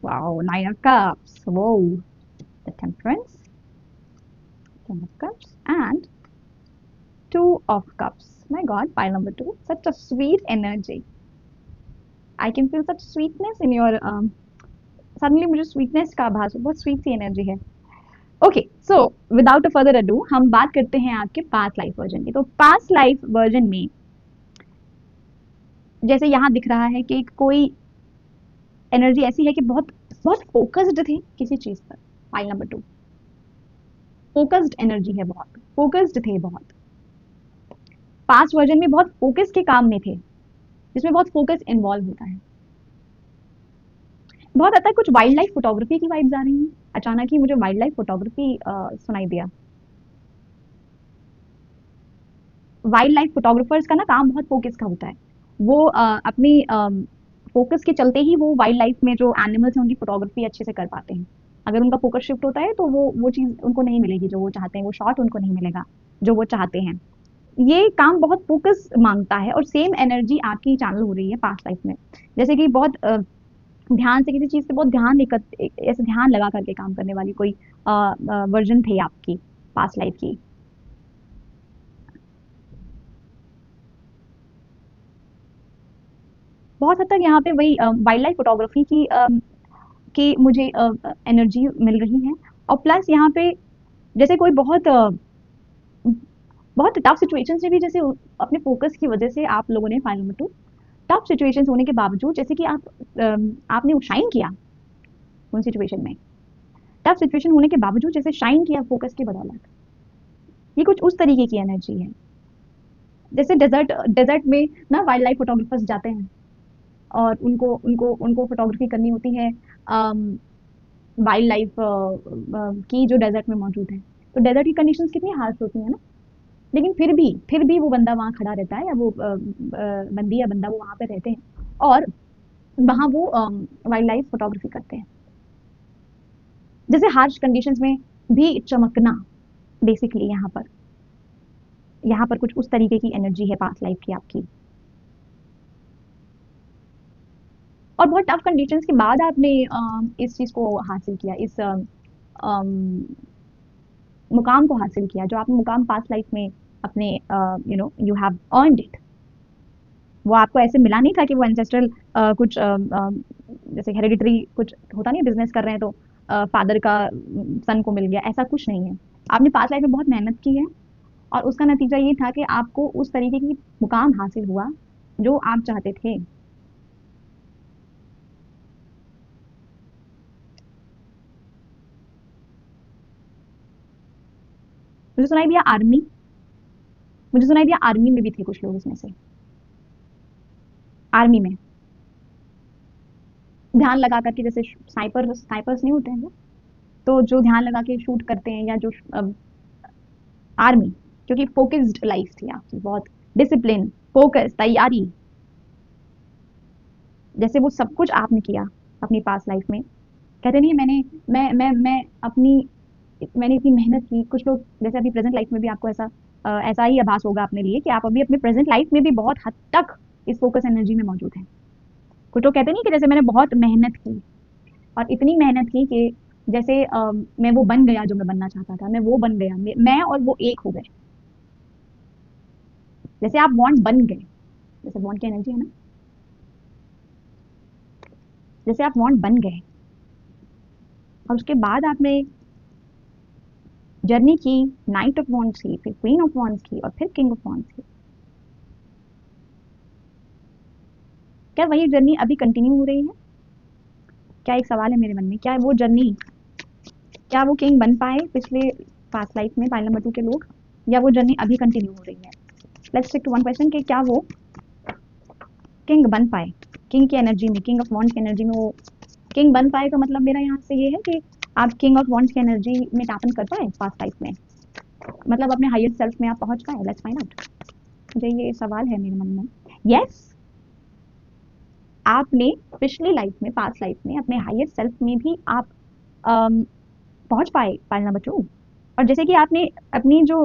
wow, 9 of cups, whoa, the temperance, 10 of cups and 2 of cups. My god, pile number 2, such a sweet energy. I can feel such sweetness in your suddenly मुझे sweetness का आभास, बहुत sweet सी energy है। Okay, so without a further ado हम बात करते हैं आपके पास्ट लाइफ वर्जन की। तो पास्ट लाइफ वर्जन में जैसे यहाँ दिख रहा है कि कोई एनर्जी ऐसी है कि बहुत बहुत फोकस्ड थे किसी चीज पर। फाइल नंबर 2 फोकस्ड एनर्जी है, बहुत फोकस्ड थे, बहुत पास्ट वर्जन में बहुत फोकस के काम में थे, जिसमें बहुत फोकस इन्वॉल्व होता है। बहुत हद तक कुछ वाइल्ड लाइफ फोटोग्राफी की वाइब्स आ रही हैं। अचानक ही मुझे वाइल्ड लाइफ फोटोग्राफी सुनाई दिया। वाइल्ड लाइफ फोटोग्राफर्स का ना काम बहुत फोकस का होता है। वो अपनी फोकस के चलते ही वो वाइल्ड लाइफ में जो एनिमल्स हैं उनकी फोटोग्राफी अच्छे से कर पाते हैं। अगर उनका फोकस शिफ्ट होता है तो वो चीज़ उनको नहीं मिलेगी जो वो चाहते हैं, वो शॉट उनको नहीं मिलेगा जो वो चाहते हैं। ये काम बहुत फोकस मांगता है और सेम एनर्जी आपकी चैनल हो रही है पास्ट लाइफ में। जैसे कि बहुत ध्यान से किसी चीज़ पे बहुत ध्यान ऐसे ध्यान लगा करके काम करने वाली कोई वर्जन थे आपकी पास्ट लाइफ की। बहुत हद तक यहाँ पे वही वाइल्ड लाइफ फोटोग्राफी की मुझे एनर्जी मिल रही है। और प्लस यहाँ पे जैसे कोई बहुत टफ सिचुएशन से भी, जैसे अपने फोकस की वजह से आप लोगों ने फाइनल टू टफ सिचुएशन होने के बावजूद, जैसे कि आपने शाइन किया उन सिचुएशन में, टफ सिचुएशन होने के बावजूद जैसे शाइन किया फोकस की बदौलत। ये कुछ उस तरीके की एनर्जी है। जैसे डेजर्ट में ना वाइल्ड लाइफ फोटोग्राफर्स जाते हैं और उनको उनको उनको फोटोग्राफी करनी होती है वाइल्ड लाइफ की जो डेजर्ट में मौजूद है। तो डेजर्ट की कंडीशंस कितनी हार्श होती है ना, लेकिन फिर भी वो बंदा वहाँ खड़ा रहता है, या वो बंदी या बंदा वो वहाँ पे रहते हैं और वहाँ वो वाइल्ड लाइफ फोटोग्राफी करते हैं। जैसे हार्श कंडीशंस में भी चमकना, बेसिकली यहाँ पर कुछ उस तरीके की एनर्जी है पास्ट लाइफ की आपकी। और बहुत टफ कंडीशंस के बाद आपने इस चीज़ को हासिल किया, इस मुकाम को हासिल किया जो आपने मुकाम पास्ट लाइफ में अपने यू हैव अर्नड इट। वो आपको ऐसे मिला नहीं था कि वो एंसेस्ट्रल कुछ जैसे हेरिडिटरी कुछ होता नहीं, बिजनेस कर रहे हैं तो फादर का सन को मिल गया, ऐसा कुछ नहीं है। आपने पास्ट लाइफ में बहुत मेहनत की है और उसका नतीजा ये था कि आपको उस तरीके की मुकाम हासिल हुआ जो आप चाहते थे। मुझे सुनाई दिया आर्मी। मुझे सुनाई दिया आर्मी में भी थे कुछ लोग इसमें से। आर्मी में ध्यान लगा करके, जैसे स्नाइपर्स नहीं होते हैं वो, तो जो ध्यान लगा के शूट करते हैं, या जो आर्मी, क्योंकि फोकस्ड लाइफ थी आपकी, बहुत डिसिप्लिन, फोकस, तैयारी, जैसे वो सब कुछ आपने किया अपनी पास लाइफ में। कहते नहीं है, मैं अपनी मैंने इतनी मेहनत की। कुछ लोग जैसे अभी प्रेजेंट लाइफ में भी आपको ऐसा ही आभास होगा अपने लिए कि आप अभी अपने प्रेजेंट लाइफ में भी बहुत हद तक इस फोकस एनर्जी में मौजूद हैं। कुछ लोग कहते नहीं कि जैसे मैंने बहुत मेहनत की, और इतनी मेहनत की कि जैसे मैं वो बन गया जो मैं बनना चाहता था, मैं वो बन गया, मैं और वो एक हो गए। जैसे आप बॉन्ड बन गए, जैसे बॉन्ड की एनर्जी है ना, जैसे आप बॉन्ड बन गए, और उसके बाद आपने जर्नी की, नाइट ऑफ वॉन्ड्स की, फिर क्वीन ऑफ वॉन्ड्स की, और फिर किंग ऑफ वॉन्ड्स की। क्या वही जर्नी अभी कंटिन्यू हो रही है? क्या, एक सवाल है मेरे मन में, क्या वो जर्नी, क्या वो किंग बन पाए पिछले पास्ट लाइफ में पाइल नंबर 2 के लोग, या वो जर्नी अभी कंटिन्यू हो रही है? Let's stick to one question कि क्या वो किंग बन पाए, किंग की एनर्जी में, किंग ऑफ वॉन्ड्स की एनर्जी में वो किंग बन पाए? तो मतलब मेरा यहाँ से ये है कि आप किंग ऑफ वॉन्ड्स की एनर्जी में टैप इन कर पाए पास्ट लाइफ में, मतलब अपने हाईएस्ट सेल्फ में आप पहुंच पाए। Let's find out. मुझे ये सवाल है मेरे मन में। यस, आपने पिछली लाइफ में, पास्ट लाइफ में, अपने हाईएस्ट सेल्फ में भी आप अम, पहुंच पाए पाइल नंबर 2। और जैसे कि आपने अपनी जो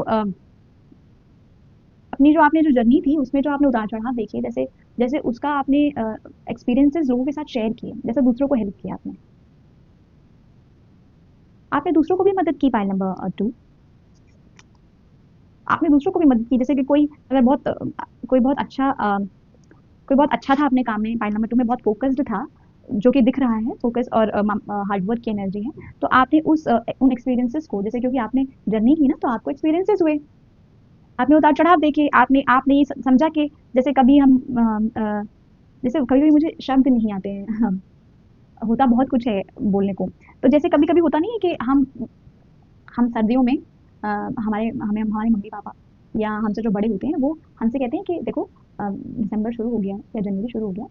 आपने जो जर्नी थी उसमें जो आपने उतार चढ़ाव देखे, जैसे जैसे उसका आपने एक्सपीरियंसेस लोगों के साथ शेयर किए, जैसे दूसरों को हेल्प किया आपने, आपने दूसरों को भी मदद की पाइल नंबर 2। आपने दूसरों को भी मदद की, जैसे कि कोई अगर कोई बहुत अच्छा कोई बहुत अच्छा था अपने काम में, पाइल नंबर 2 में बहुत फोकस्ड था, जो कि दिख रहा है, फोकस और हार्डवर्क की एनर्जी है। तो आपने उन एक्सपीरियंसेस को, जैसे क्योंकि आपने जर्नी की ना, तो आपको एक्सपीरियंसेस हुए, आपने उतार चढ़ाव देखे, आपने आपने ये समझा कि जैसे कभी जैसे कभी कभी मुझे शब्द नहीं आते हैं होता बहुत कुछ है बोलने को। तो जैसे कभी कभी होता नहीं है कि हम सर्दियों में हमारे मम्मी पापा या हमसे जो बड़े होते हैं वो हमसे कहते हैं कि देखो, दिसंबर शुरू हो गया है या जनवरी शुरू हो गया,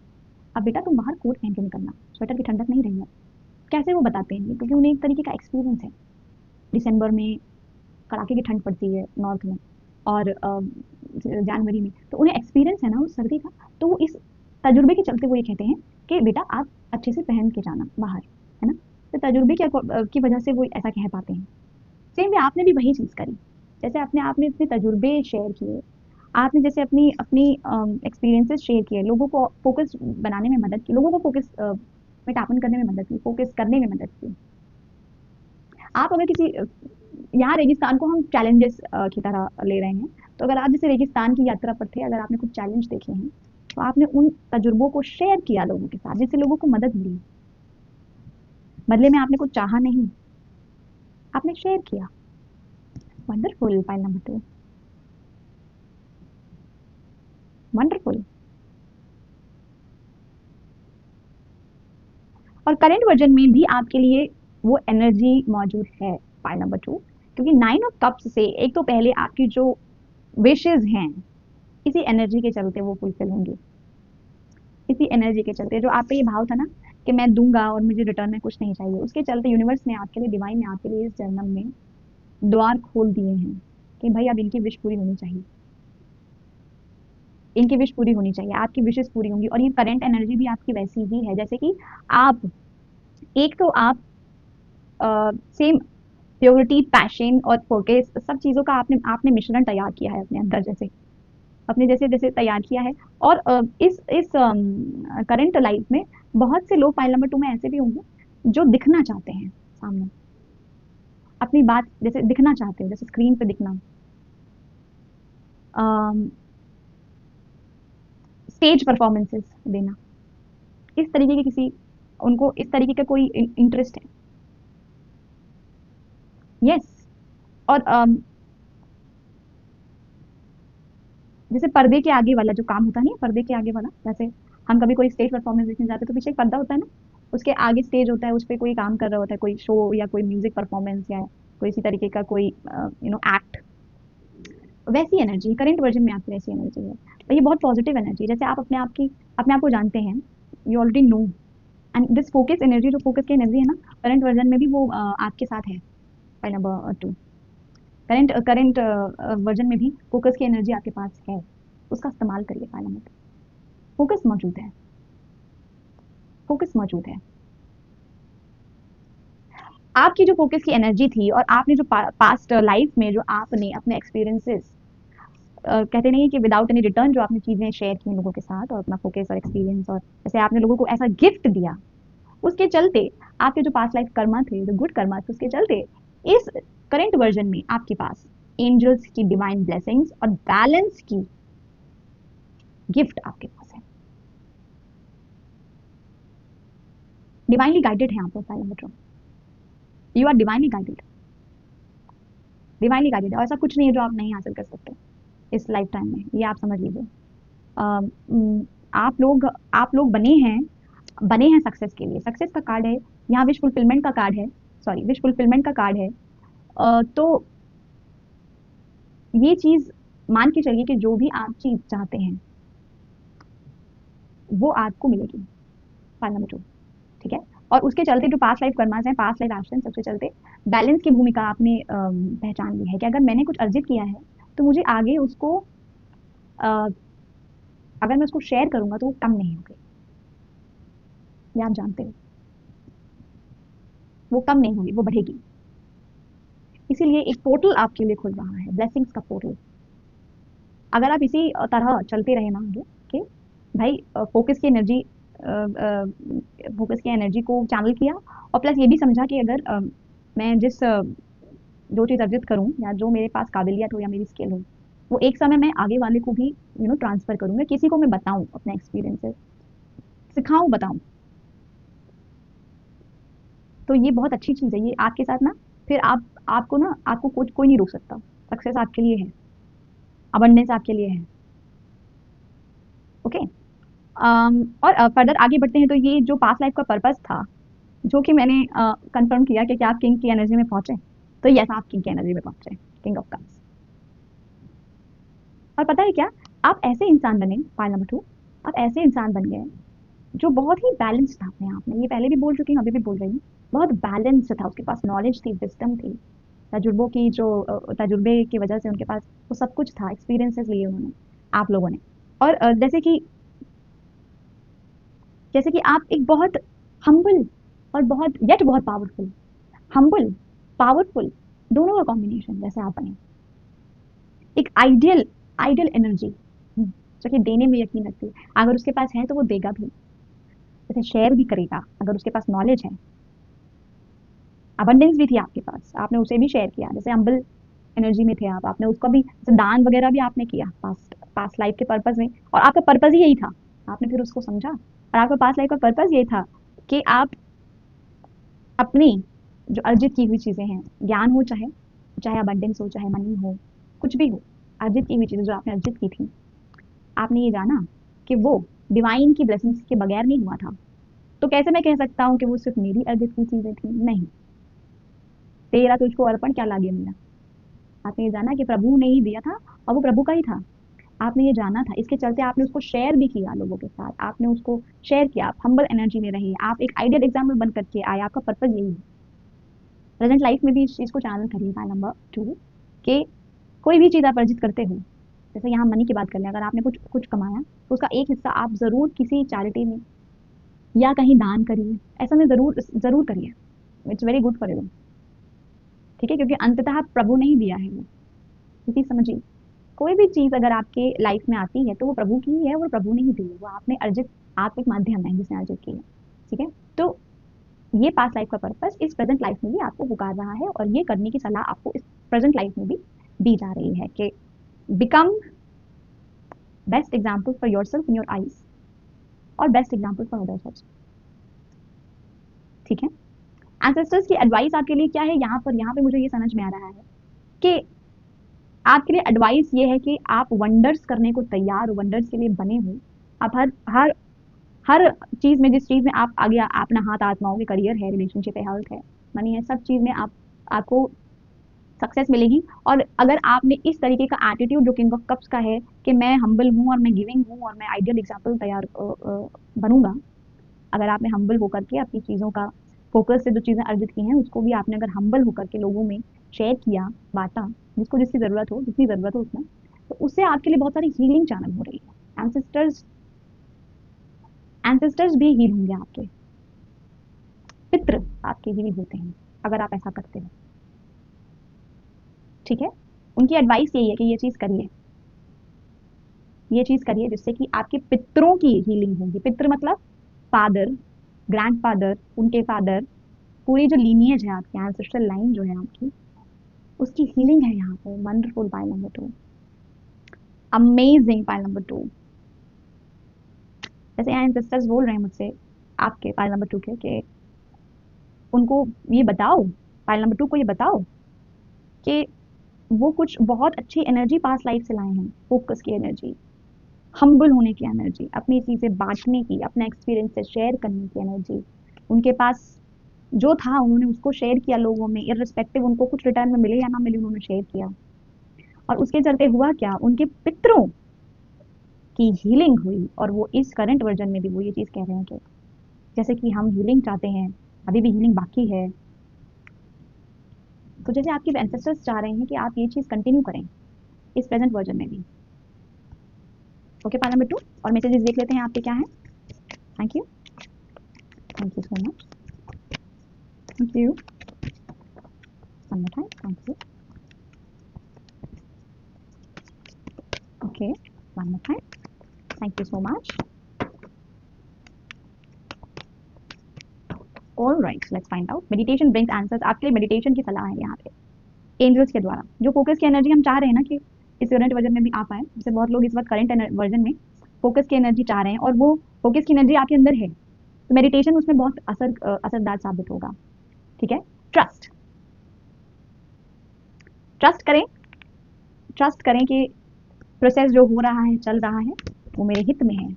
अब बेटा तुम बाहर कोट पहन के निकलना, स्वेटर की ठंडक नहीं रही है। कैसे वो बताते हैं? क्योंकि उन्हें एक तरीके का एक्सपीरियंस है। दिसंबर में कड़ाके की ठंड पड़ती है नॉर्थ में, और जनवरी में, तो उन्हें एक्सपीरियंस है ना उस सर्दी का। तो वो इस तजुर्बे के चलते वो ये कहते हैं कि बेटा आप अच्छे से पहन के जाना बाहर, है ना। तो तजुर्बे की वजह से वो ऐसा कह पाते हैं। सेम वे आपने भी वही चीज़ करी, जैसे आपने आपने अपने तजुर्बे शेयर किए, आपने जैसे अपनी अपनी एक्सपीरियंसेस शेयर किए, लोगों को फोकस बनाने में मदद की, लोगों को फोकस में टापन करने में मदद की, फोकस करने में मदद की। आप अगर किसी यहाँ रेगिस्तान को हम चैलेंजेस की तरह ले रहे हैं, तो अगर आप जैसे रेगिस्तान की यात्रा पर थे, अगर आपने कुछ चैलेंज देखे हैं, तो आपने उन तजुर्बों को शेयर किया लोगों के साथ, जिससे लोगों को मदद मिली। बदले में आपने कुछ चाहा नहीं, आपने शेयर किया। Wonderful file number 2, wonderful. और करंट वर्जन में भी आपके लिए वो एनर्जी मौजूद है, फाइल नंबर 2, क्योंकि 9 ऑफ कप्स से एक तो पहले आपकी जो विशेज हैं, इसी एनर्जी के चलते वो फुलफिल होंगी। इसी एनर्जी के चलते, जो आप पे ये भाव था ना कि मैं दूंगा और मुझे रिटर्न में कुछ नहीं चाहिए, उसके चलते यूनिवर्स ने आपके लिए, डिवाइन ने आपके लिए इस जन्म में द्वार खोल दिए हैं कि भाई अब इनकी विश पूरी होनी चाहिए, इनकी विश पूरी होनी चाहिए, आपकी विशेष पूरी होंगी। और ये करंट एनर्जी भी आपकी वैसी ही है, जैसे कि आप, एक तो आप सेम प्योरिटी, पैशन और फोकस, सब चीज़ों का आपने आपने मिश्रण तैयार किया है अपने अंदर, जैसे अपने जैसे जैसे तैयार किया है। और इस करंट लाइफ में बहुत से लोग फाइल नंबर 2 में ऐसे भी होंगे जो दिखना चाहते हैं सामने, अपनी बात जैसे दिखना चाहते हैं, जैसे स्क्रीन पे दिखना, स्टेज परफॉर्मेंसेस देना, इस तरीके की किसी, उनको इस तरीके का कोई इंटरेस्ट है। यस। और जैसे पर्दे के आगे वाला जो काम होता नहीं है, पर्दे के आगे वाला, जैसे हम कभी कोई स्टेज परफॉर्मेंस देखने जाते हैं तो पीछे एक पर्दा होता है ना, उसके आगे स्टेज होता है, उस पे कोई काम कर रहा होता है, कोई शो या कोई म्यूजिक परफॉर्मेंस या कोई इसी तरीके का कोई एक्ट। वैसी एनर्जी करंट वर्जन में आपकी वैसी एनर्जी है, और ये बहुत पॉजिटिव एनर्जी, जैसे आप अपने आप को जानते हैं, you already know. And this focus energy, जो फोकस की एनर्जी है ना, करंट वर्जन में भी वो आपके साथ है। पॉइंट नंबर 2, करंट वर्जन में भी फोकस की एनर्जी आपके पास है, उसका इस्तेमाल करिए। पॉइंट नंबर 2, फोकस मौजूद है, फोकस मौजूद है। आपकी जो फोकस की एनर्जी थी और आपने जो पास्ट लाइफ में जो आपने अपने एक्सपीरियंसेस, कहते नहीं है कि विदाउट एनी रिटर्न, जो आपने चीजें शेयर की लोगों के साथ और अपना फोकस और एक्सपीरियंस, और जैसे आपने लोगों को ऐसा गिफ्ट दिया, उसके चलते आपके जो पास्ट लाइफ कर्मा थे, जो गुड कर्मा थे, उसके चलते इस करंट वर्जन में आपके पास एंजल्स की डिवाइन ब्लेसिंग्स और बैलेंस की गिफ्ट आपके पास है। डिवाइनली गाइडेड है आप लोग, पहले बच्चों, you are divinely guided, divinely guided, और ऐसा कुछ नहीं है जो आप नहीं हासिल कर सकते इस लाइफ टाइम में, ये आप समझ लीजिए। आप लोग बने हैं सक्सेस के लिए, सक्सेस का कार्ड है यहाँ, विश फुलफिलमेंट का कार्ड है, सॉरी विश फुलफिलमेंट का कार्ड है। तो ये चीज मान के चलिए कि जो भी आप चीज चाहते हैं वो आपको मिलेगी। पॉइंट नंबर 2, ठीक है। और उसके चलते जो पास्ट लाइफ कर्मास हैं, पास्ट लाइफ एक्शन, सबसे चलते बैलेंस की भूमिका आपने पहचान ली है कि अगर मैंने कुछ अर्जित किया है तो मुझे आगे उसको अ, अगर मैं उसको शेयर करूंगा तो वो कम नहीं होगी, ये आप जानते हो, वो कम नहीं होगी, वो बढ़ेगी। इसीलिए एक पोर्टल आपके लिए खुल रहा है, ब्लेसिंग्स का पोर्टल। अगर आप इसी तरह चलते रहे ना आगे, कि भाई फोकस की एनर्जी, फोकस की एनर्जी को चैनल किया, और प्लस ये भी समझा कि अगर मैं जो चीज़ अर्जित करूं या जो मेरे पास काबिलियत हो या मेरी स्किल हो, वो एक समय मैं आगे वाले को भी ट्रांसफर करूंगा, किसी को मैं बताऊं अपने एक्सपीरियंसेस, सिखाऊं, बताऊं। तो ये बहुत अच्छी चीज़ है ये आपके साथ ना। फिर आपको कोई नहीं रोक सकता, सक्सेस आपके लिए है, अबंडेंस आपके लिए है। ओके। और फर्दर आगे बढ़ते हैं, तो ये जो पास्ट लाइफ का पर्पस था, जो कि मैंने कंफर्म किया कि क्या आप किंग की एनर्जी में पहुंचे, तो यस, आप किंग की एनर्जी में पहुंचे, किंग ऑफ कप्स। और पता है क्या, आप ऐसे इंसान बने, पॉइंट नंबर 2, आप ऐसे इंसान बन गए जो बहुत ही बैलेंस्ड था अपने आप में, ये पहले भी बोल चुकी हूँ, अभी भी बोल रही हूँ, बहुत बैलेंस था, उसके पास नॉलेज थी, विजडम थी, तजुर्बों की जो तजुर्बे की वजह से उनके पास वो सब कुछ था, एक्सपीरियंसेस लिए उन्होंने, आप लोगों ने। और जैसे कि आप एक बहुत हम्बल और बहुत पावरफुल, हम्बल, पावरफुल, दोनों का कॉम्बिनेशन जैसे आप बने, एक आइडियल आइडियल एनर्जी, जो कि देने में यकीन रखती है, अगर उसके पास है तो वो देगा भी, जैसे शेयर भी करेगा, अगर उसके पास नॉलेज है, अबंडेंस भी थी आपके पास, आपने उसे भी शेयर किया, जैसे हम्बल एनर्जी में थे आप, आपने उसका भी जैसे दान वगैरह भी आपने किया पास्ट पास्ट लाइफ के पर्पज में, और आपका पर्पज ही यही था, आपने फिर उसको समझा, और आपका पास्ट लाइफ का पर्पज यही था कि आप अपनी जो अर्जित की हुई चीजें हैं, ज्ञान हो, चाहे चाहे अबंडेंस हो, चाहे मनी हो, कुछ भी हो, अर्जित की हुई चीजें जो आपने अर्जित की थी, आपने ये जाना कि वो डिवाइन की ब्लेसिंग्स के बगैर नहीं हुआ था। तो कैसे मैं कह सकता हूँ कि वो सिर्फ मेरी अर्जित की चीजें थी? नहीं, तेरा तुझको अर्पण क्या लागे मेरा। आपने ये जाना कि प्रभु ने ही दिया था, और वो प्रभु का ही था, आपने ये जाना था, इसके चलते आपने उसको शेयर भी किया लोगों के साथ, आपने उसको शेयर किया, आप हम्बल एनर्जी में रहे, आप एक आइडियल एग्जाम्पल बन करके आए, आपका पर्पज यही है। प्रेजेंट लाइफ में भी इस चीज को चैनल करिए। पॉइंट नंबर 2, कि कोई भी चीज आप अर्जित करते हो, जैसे यहाँ मनी की बात कर लें, अगर आपने कुछ कुछ कमाया तो उसका एक हिस्सा आप जरूर किसी चैरिटी में या कहीं दान करिए, ऐसा में जरूर जरूर करिए, it's very good for you, ठीक है, क्योंकि अंततः प्रभु ने ही दिया है वो, क्योंकि समझिए, कोई भी चीज अगर आपके लाइफ में आती है तो वो प्रभु की ही है, वो प्रभु ने ही दी है, वो आपने अर्जित, आप एक माध्यम है जिसने अर्जित की है, ठीक है। तो ये पास्ट लाइफ का पर्पस इस प्रेजेंट लाइफ में भी आपको पुकार रहा है, और ये करने की सलाह आपको इस प्रेजेंट लाइफ में भी दी जा रही है कि become best example for yourself in your eyes, और best example for others also, ठीक है। एंसेस्टर्स की एडवाइस आपके लिए क्या है, यहाँ पे मुझे ये समझ में आ रहा है कि आपके लिए एडवाइस ये है कि आप वंडर्स करने को तैयार हो, वंडर्स के लिए बने हो। आप हर हर हर चीज में, जिस चीज में आप आगे अपना हाथ आजमाओगे, करियर है, रिलेशनशिप है, हेल्थ है, मनी है, सब चीज में आपको सक्सेस मिलेगी। और अगर आपने इस तरीके का एटीट्यूड जो किंग ऑफ कप्स का है कि मैं हम्बल हूँ और मैं गिविंग हूँ और मैं आइडियल एग्जाम्पल तैयार बनूंगा, अगर आपने हम्बल होकर के अपनी चीज़ों का फोकस से जो चीज़ें अर्जित की हैं उसको भी आपने अगर हम्बल होकर के लोगों में शेयर किया, बांटा, जिसको जिसकी ज़रूरत हो, जितनी ज़रूरत हो उसमें, तो उससे आपके लिए बहुत सारी हीलिंग चैनल हो रही है। एंसेस्टर्स एंसेस्टर्स भी हील होंगे आपके, पितृ आपके हील होते हैं अगर आप ऐसा करते हो। ठीक है, उनकी एडवाइस यही है कि ये चीज़ करिए जिससे कि आपके पितरों की हीलिंग होगी। पितृ मतलब फादर, ग्रैंडफादर, उनके फादर, पूरी जो लीनियज है आपकी, एंसेस्ट्रल लाइन जो है आपकी, उसकी हीलिंग है यहाँ पे। Wonderful. Pile number 2, amazing. Pile number 2, जैसे यहाँ एंसेस्टर्स बोल रहे हैं मुझसे, आपके पाइल नंबर 2 के, कि उनको ये बताओ, पाइल नंबर 2 को ये बताओ कि वो कुछ बहुत अच्छी एनर्जी पास लाइफ से लाए हैं। फोकस की एनर्जी, हम्बल होने की एनर्जी, अपनी चीज़ें बांटने की, अपना एक्सपीरियंस से शेयर करने की एनर्जी। उनके पास जो था उन्होंने उसको शेयर किया लोगों में, इररिस्पेक्टिव उनको कुछ रिटर्न में मिले या ना मिले, उन्होंने शेयर किया। और उसके चलते हुआ क्या, उनके पितरों की हीलिंग हुई। और वो इस करंट वर्जन में भी वो ये चीज़ कह रहे हैं कि जैसे कि हम हीलिंग चाहते हैं, अभी भी हीलिंग बाकी है, तो जैसे आपके एंसेस्टर्स चाह रहे हैं कि आप ये चीज़ कंटिन्यू करें इस प्रेजेंट वर्जन में भी। Okay, part number 2। और मैसेजेस देख लेते हैं आपके क्या हैं। Thank you, thank you so much, thank you, one more time, thank you, okay, one more time, thank you so much. All right, let's find out. Meditation brings answers, आपके लिए मेडिटेशन की सलाह है यहाँ पे एंजल्स के द्वारा। जो फोकस की एनर्जी हम चाह रहे हैं ना कि इस करंट वर्जन में भी आ पाए, जैसे बहुत लोग इस वक्त करंट वर्जन में फोकस की एनर्जी चाह रहे हैं और वो फोकस की एनर्जी आपके अंदर है, तो मेडिटेशन उसमें बहुत असरदार साबित होगा। ठीक है, ट्रस्ट, ट्रस्ट करें, ट्रस्ट करें कि प्रोसेस जो हो रहा है, चल रहा है, वो मेरे हित में है।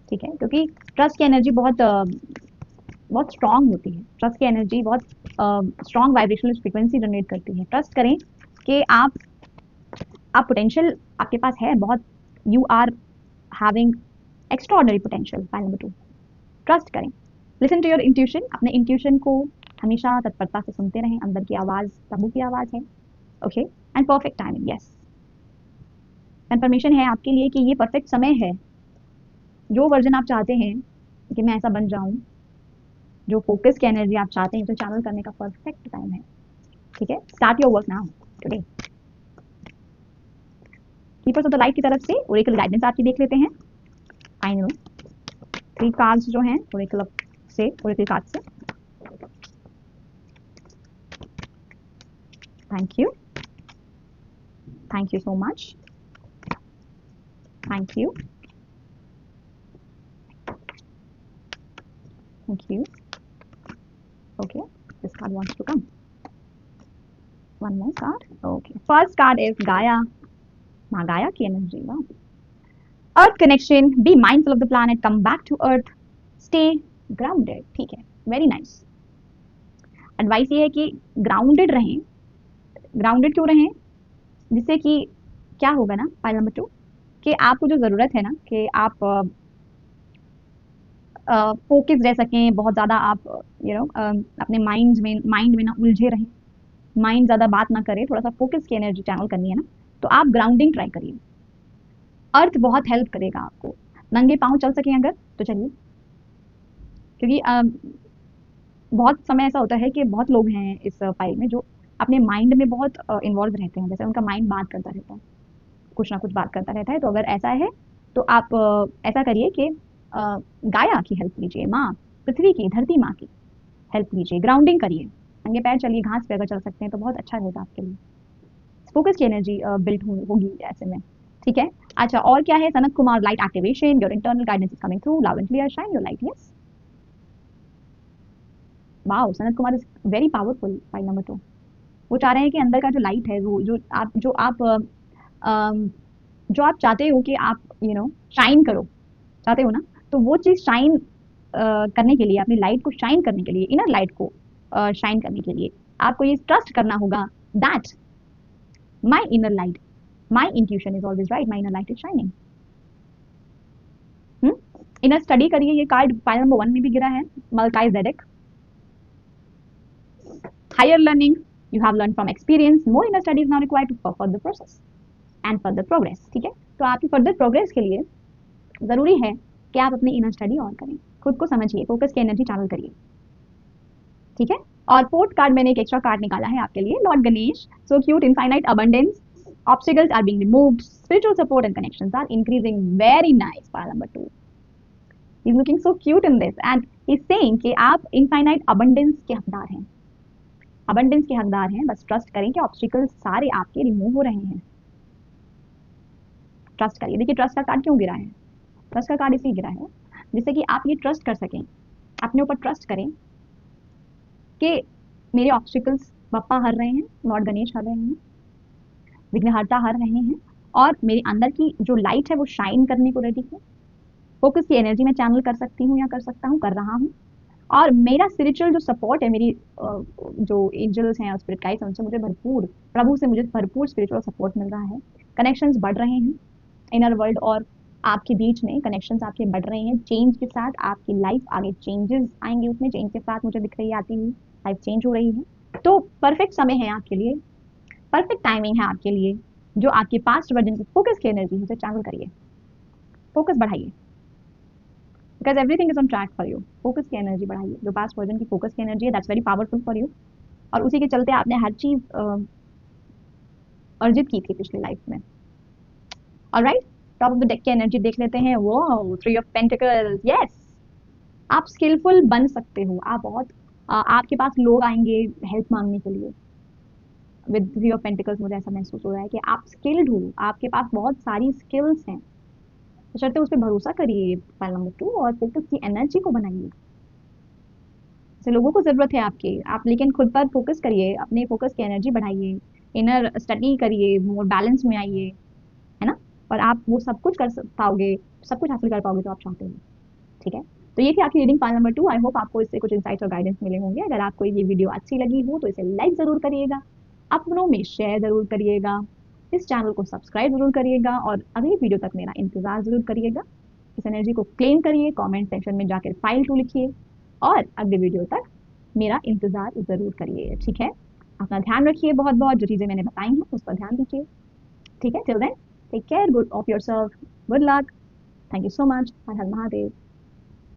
ठीक है, क्योंकि ट्रस्ट की एनर्जी बहुत स्ट्रांग होती है। ट्रस्ट की एनर्जी बहुत स्ट्रांग वाइब्रेशनल फ्रीक्वेंसी जनरेट करती है। ट्रस्ट करें कि आप पोटेंशियल आपके पास है बहुत, you are having extraordinary potential. Pile number 2, trust करें। लिसन टू योर इंट्यूशन, अपने इंट्यूशन को हमेशा तत्परता से सुनते रहें। अंदर की आवाज़ प्रभु की आवाज़ है। Okay, and perfect timing, yes, confirmation है आपके लिए कि ये परफेक्ट समय है। जो वर्जन आप चाहते हैं कि मैं ऐसा बन जाऊं, जो फोकस की एनर्जी आप चाहते हैं, तो चैनल करने का परफेक्ट टाइम है। ठीक है, start your work now today. Keepers of the light की तरफ से ओरेकल गाइडेंस आपकी देख लेते हैं। आई नो 3 कार्ड्स जो हैं ओरेकल से, ओरेकल कार्ड से। Thank you, thank you so much, thank you, thank you. Okay, this card wants to come, one more card. Okay, first card is Gaia, माँ गाया की एनर्जी। वाह, earth connection, be mindful of the planet, come back to earth, stay grounded. ठीक है, वेरी नाइस। एडवाइस ये है कि ग्राउंडेड रहें। ग्राउंडेड क्यों रहें, जिससे कि क्या होगा ना, पाइल नंबर 2, कि आपको जो ज़रूरत है ना कि आप फोकस रह सकें बहुत ज़्यादा, आप अपने माइंड में ना उलझे रहें, माइंड ज़्यादा बात ना करे, थोड़ा सा फोकस की एनर्जी चैनल करनी है ना, तो आप ग्राउंडिंग ट्राई करिए। अर्थ बहुत हेल्प करेगा आपको। नंगे पाँव चल सकें अगर तो चलिए, क्योंकि बहुत समय ऐसा होता है कि बहुत लोग हैं इस फाइल में जो अपने माइंड में बहुत इन्वॉल्व रहते हैं, जैसे उनका माइंड बात करता रहता है, कुछ ना कुछ बात करता रहता है। तो अगर ऐसा है तो आप ऐसा करिए कि गाया की हेल्प लीजिए, माँ पृथ्वी की, धरती माँ की हेल्प लीजिए, ग्राउंडिंग करिए, नंगे पैर चलिए, घास पे अगर चल सकते हैं तो बहुत अच्छा रहेगा आपके लिए। फोकस की एनर्जी बिल्ड होगी ऐसे में। ठीक है, अच्छा और क्या है, Sanat Kumar, light activation, your internal guidance is coming through loud and clear, shine your light. Yes, wow, Sanat Kumar is very powerful. Pile number 2, वो चाह रहे हैं कि अंदर का जो लाइट है, वो जो आप चाहते हो कि आप शाइन करो, चाहते हो ना, तो वो चीज़ शाइन करने के लिए, अपनी लाइट को शाइन करने के लिए, इनर लाइट को शाइन करने के लिए आपको ये ट्रस्ट करना होगा that my inner light, my intuition is always right, my inner light is shining. Inner study करिए, ये कार्ड फाइल नंबर 1 में भी गिरा है, Melchizedek. Higher learning, you have learned from experience, more inner study is now required for further process and further progress. ठीक है, तो आपकी फर्दर प्रोग्रेस के लिए जरूरी है कि आप अपनी इनर स्टडी और करें, खुद को समझिए, फोकस की एनर्जी चैनल करिए। ठीक है, और फोर्थ कार्ड मैंने एक एक्स्ट्रा कार्ड निकाला है आपके लिए, Lord Ganesh, so cute, infinite abundance, obstacles are being removed, spiritual support and connections are increasing, very nice, pile number 2. He's looking so cute in this and he's saying कि आप infinite abundance के हकदार हैं, abundance के हकदार हैं, बस ट्रस्ट करें कि ऑब्स्टिकल्स सारे आपके रिमूव हो रहे हैं। ट्रस्ट करिए। देखिए ट्रस्ट का कार्ड क्यों गिरा है, ट्रस्ट का कार्ड इसलिए गिरा है जिससे कि आप ये ट्रस्ट कर सकें, अपने ऊपर ट्रस्ट करें कि मेरे ऑब्स्टिकल्स बप्पा हर रहे हैं, लॉर्ड गणेश हर रहे हैं, विघ्नहर्ता हर रहे हैं, और मेरे अंदर की जो लाइट है वो शाइन करने को रेडी है। फोकस की एनर्जी में चैनल कर सकती हूँ या कर सकता हूँ, कर रहा हूँ, और मेरा स्पिरिचुअल जो सपोर्ट है, मेरी जो एंजल्स हैं और स्पिरिट गाइड्स हैं, उनसे मुझे भरपूर, प्रभु से मुझे भरपूर स्पिरिचुअल सपोर्ट मिल रहा है। कनेक्शंस बढ़ रहे हैं, इनर वर्ल्ड और आपके बीच में कनेक्शंस आपके बढ़ रहे हैं। चेंज के साथ आपकी लाइफ आगे चेंजेस आएंगे, उसमें चेंज के साथ मुझे दिख रही है आती हुई लाइफ चेंज हो रही है। तो परफेक्ट समय है आपके लिए, परफेक्ट टाइमिंग है आपके लिए। जो आपके पास्ट वर्जन की फोकस की एनर्जी है उसे चैनल करिए, फोकस बढ़ाइए, because everything is on track for you. Focus की एनर्जी बढ़ाइए, जो पास्ट वर्जन की फोकस की एनर्जी है that's very powerful for you, और उसी के चलते आपने हर चीज अर्जित की थी पिछली लाइफ में। Alright, top of the deck की एनर्जी देख लेते हैं। वो 3 ऑफ पेंटिकल्स, यस, आप स्किलफुल बन सकते हो, आप बहुत आपके पास लोग आएंगे हेल्प मांगने के लिए। विद 3 ऑफ पेंटिकल्स मुझे ऐसा महसूस हो रहा है कि आप स्किल्ड हो, आपके पास बहुत सारी स्किल्स हैं, बशर्ते उस पर भरोसा करिए, फाइल नंबर 2, और फोकस की एनर्जी को बनाइए। जैसे लोगों को जरूरत है आपके, आप लेकिन खुद पर फोकस करिए, अपने फोकस की एनर्जी बढ़ाइए, इनर स्टडी करिए, मोर बैलेंस में आइए, है ना, और आप वो सब कुछ कर पाओगे, सब कुछ हासिल कर पाओगे जो आप चाहते हो। ठीक है, तो ये थी आपकी reading file number 2। I hope आपको इससे कुछ इंसाइट्स और गाइडेंस मिले होंगे। अगर आपको ये वीडियो अच्छी लगी हो तो इसे लाइक जरूर करिएगा, अपनों में शेयर जरूर करिएगा, इस चैनल को सब्सक्राइब जरूर करिएगा, और अगली वीडियो तक मेरा इंतजार जरूर करिएगा। इस एनर्जी को क्लेम करिए, कमेंट सेक्शन में जाकर फाइल 2 लिखिए, और अगले वीडियो तक मेरा इंतजार जरूर करिए। ठीक है, अपना ध्यान रखिए, बहुत बहुत जो चीजें मैंने बताई हैं उस पर ध्यान दीजिए। ठीक है, till then take care, good of yourself, good luck, thank you so much, Har her Mahadev.